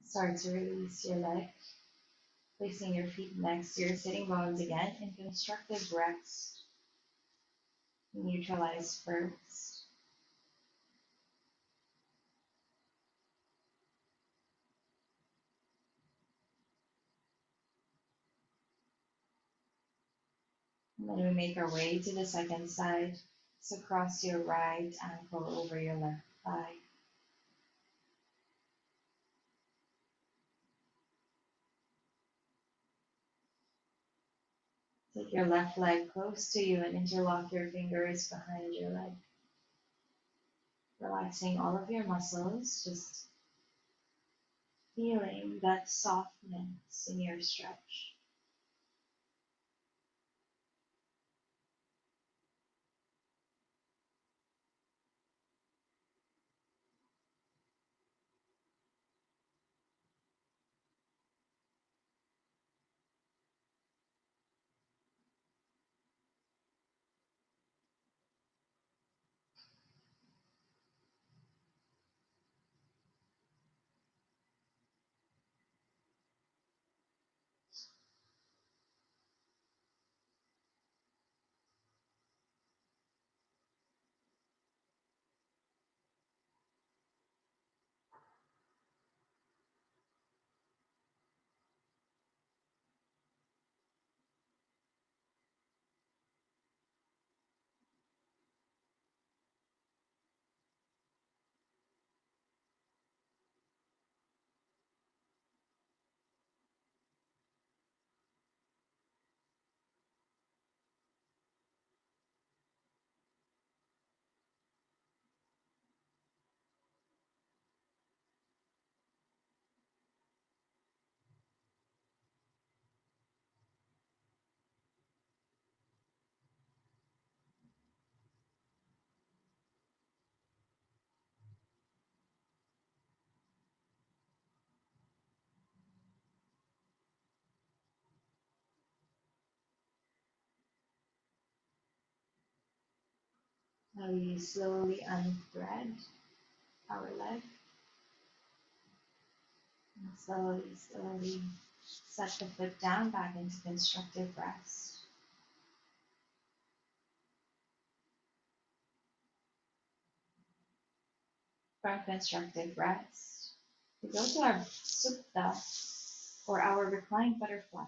Start to release your leg, placing your feet next to your sitting bones again in constructive rest. Neutralize first. And then we make our way to the second side. So cross your right ankle over your left thigh. Take your left leg close to you and interlock your fingers behind your leg. Relaxing all of your muscles, just feeling that softness in your stretch. Now we slowly unthread our leg and slowly set the foot down back into constructive rest. From constructive rest, we go to our supta or our reclined butterfly.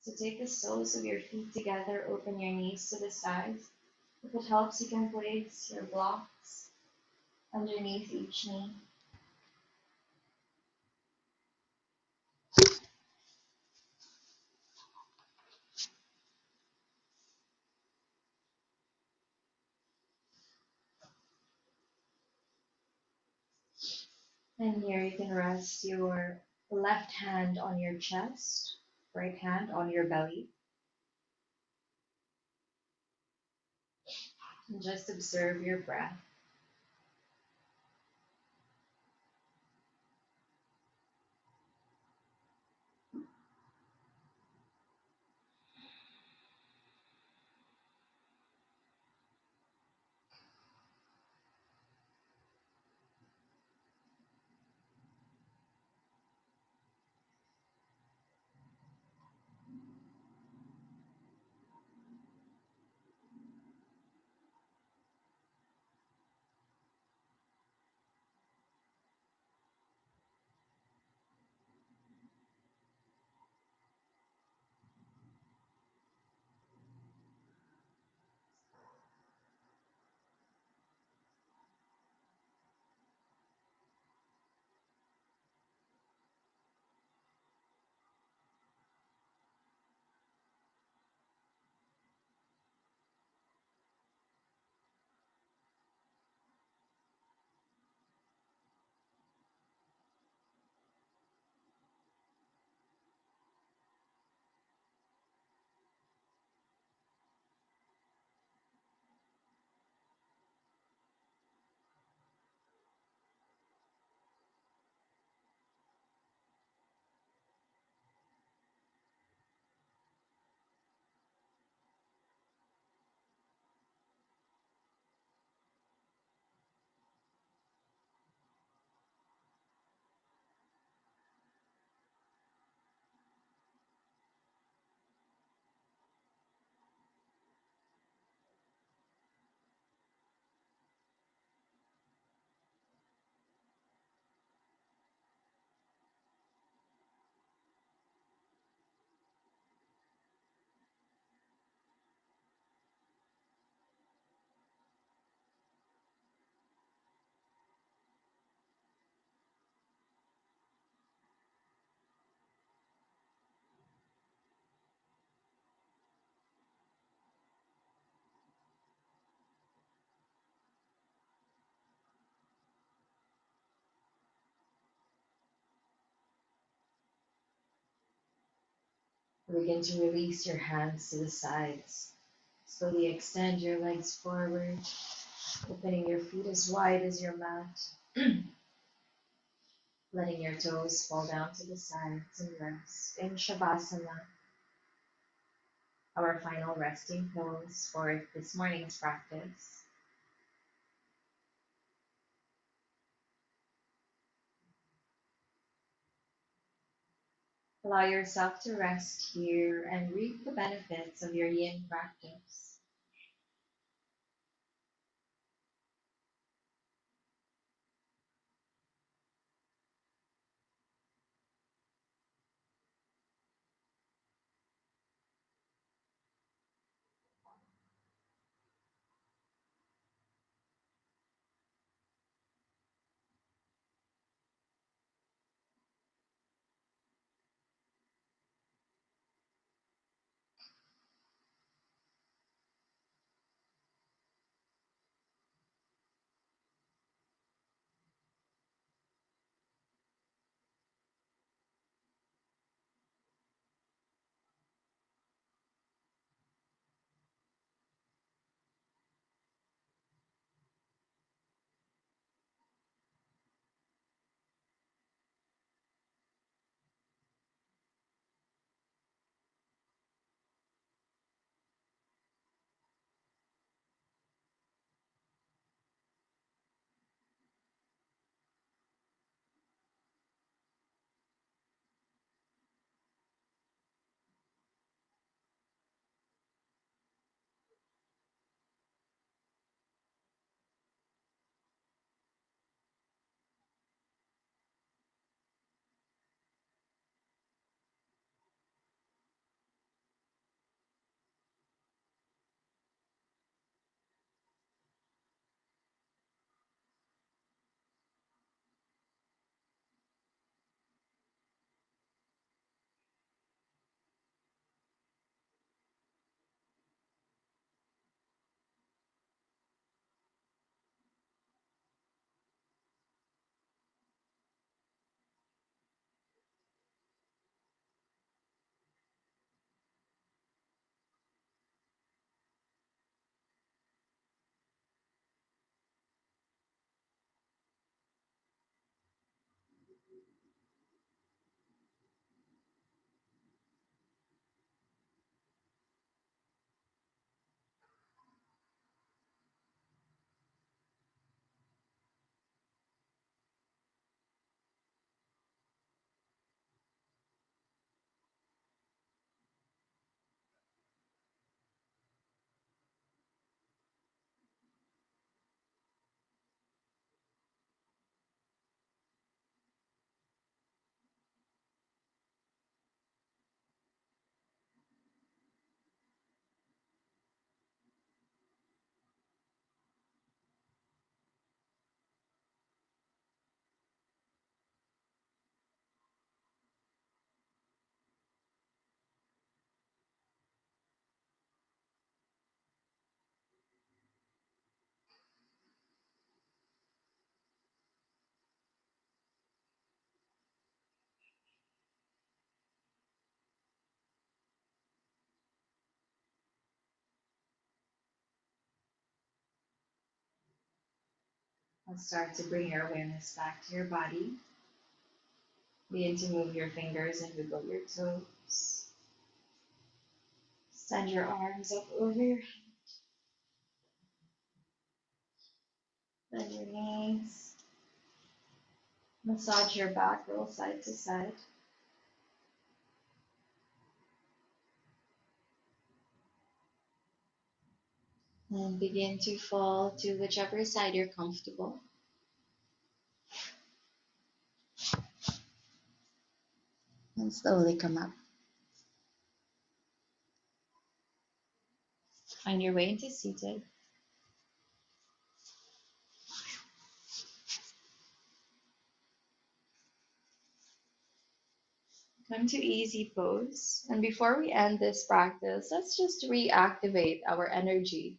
So take the soles of your feet together, open your knees to the sides. If it helps, you can place your blocks underneath each knee. And here you can rest your left hand on your chest, right hand on your belly, and just observe your breath. Begin to release your hands to the sides. Slowly extend your legs forward, opening your feet as wide as your mat, letting your toes fall down to the sides and rest in Shavasana, our final resting pose for this morning's practice. Allow yourself to rest here and reap the benefits of your yin practice. And start to bring your awareness back to your body. Begin to move your fingers and wiggle your toes. Send your arms up over your head. Bend your knees. Massage your back, roll side to side. And begin to fall to whichever side you're comfortable. And slowly come up. Find your way into seated. Come to easy pose. And before we end this practice, let's just reactivate our energy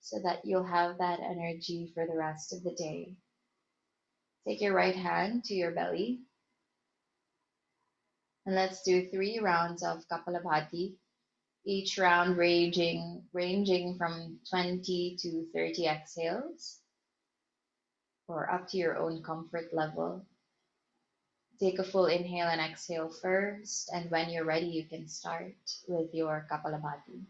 so that you'll have that energy for the rest of the day. Take your right hand to your belly. And let's do 3 rounds of Kapalabhati, each round ranging from 20 to 30 exhales, or up to your own comfort level. Take a full inhale and exhale first, and when you're ready, you can start with your Kapalabhati.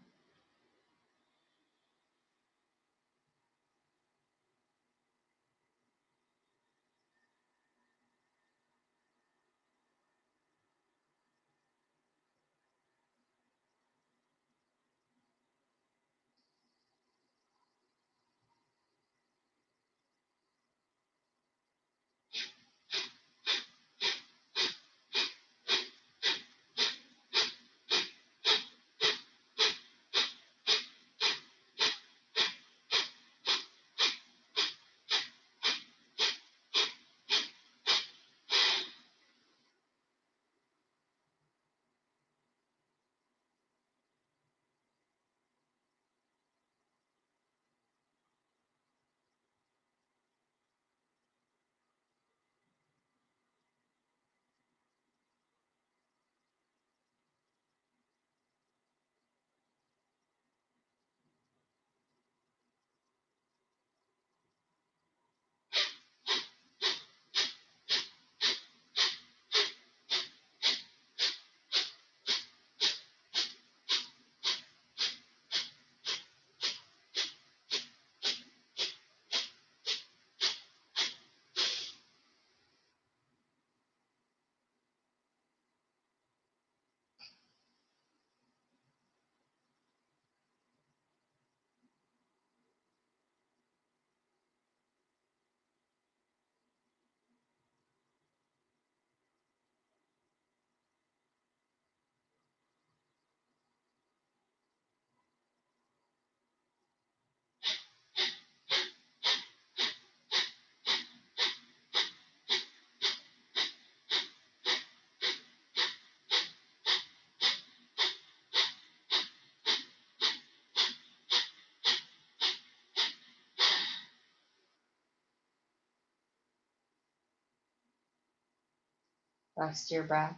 Rest your breath.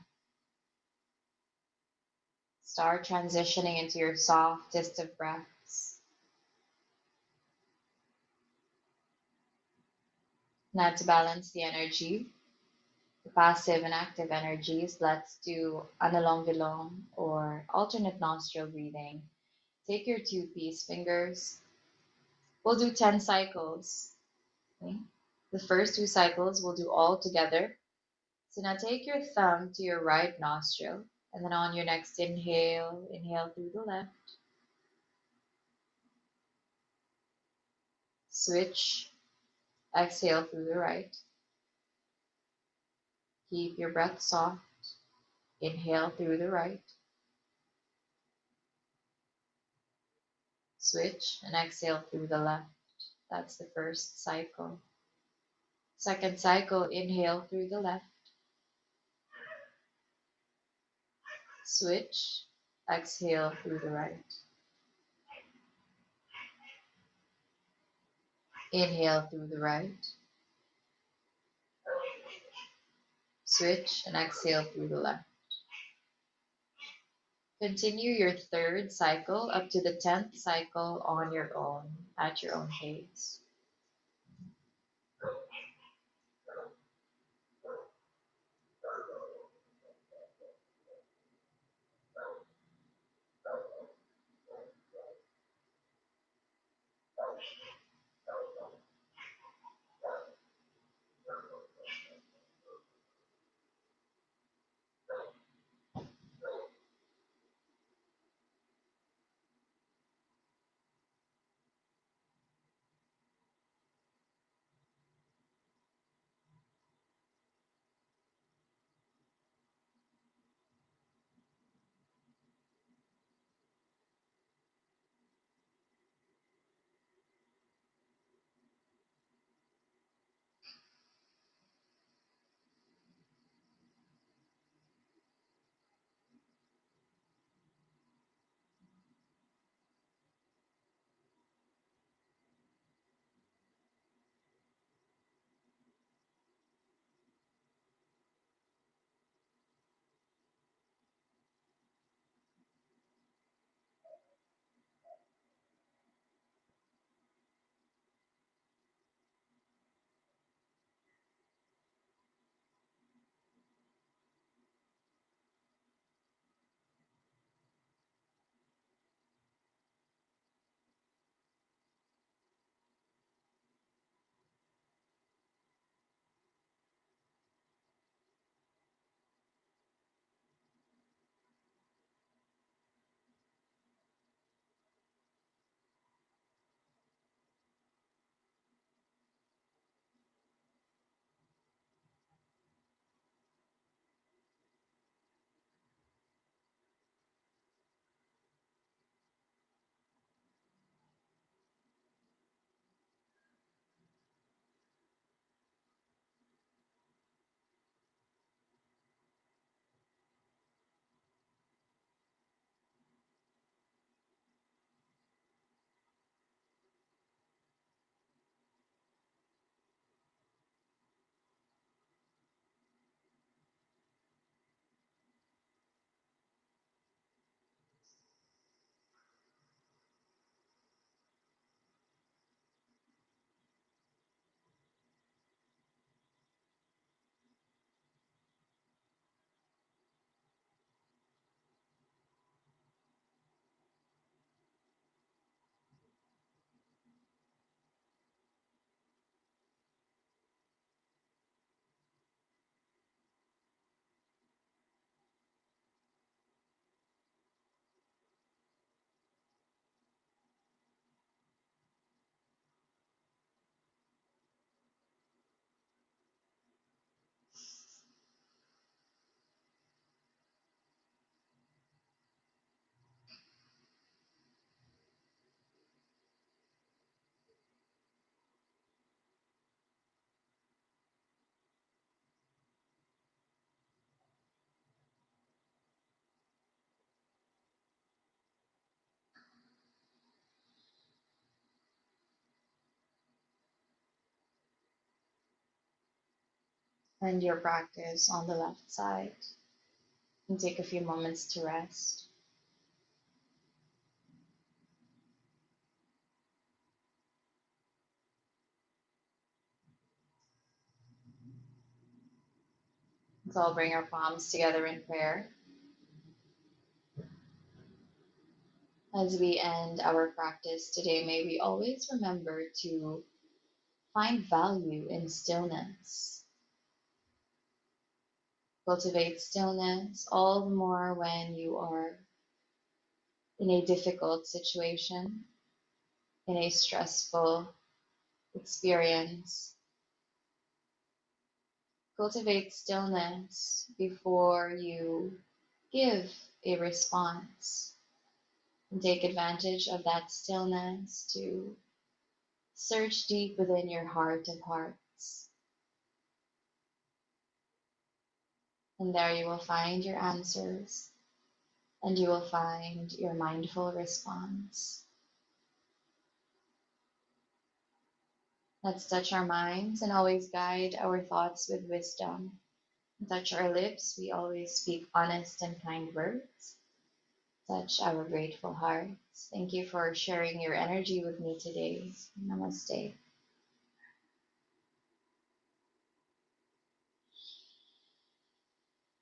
Start transitioning into your softest of breaths. Now, to balance the energy, the passive and active energies, let's do Anulom Vilom or alternate nostril breathing. Take your two peace fingers. We'll do 10 cycles. Okay? The first 2 cycles we'll do all together. So now take your thumb to your right nostril, and then on your next inhale, inhale through the left. Switch, exhale through the right. Keep your breath soft. Inhale through the right. Switch and exhale through the left. That's the first cycle. Second cycle, inhale through the left. Switch, exhale through the right. Inhale through the right. Switch and exhale through the left. Continue your third cycle up to the 10th cycle on your own, at your own pace. End your practice on the left side and take a few moments to rest. Let's all bring our palms together in prayer. As we end our practice today, may we always remember to find value in stillness. Cultivate stillness all the more when you are in a difficult situation, in a stressful experience. Cultivate stillness before you give a response and take advantage of that stillness to search deep within your heart of hearts. And there you will find your answers and you will find your mindful response. Let's touch our minds and always guide our thoughts with wisdom. Touch our lips, we always speak honest and kind words. Touch our grateful hearts. Thank you for sharing your energy with me today. Namaste.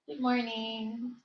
Good morning.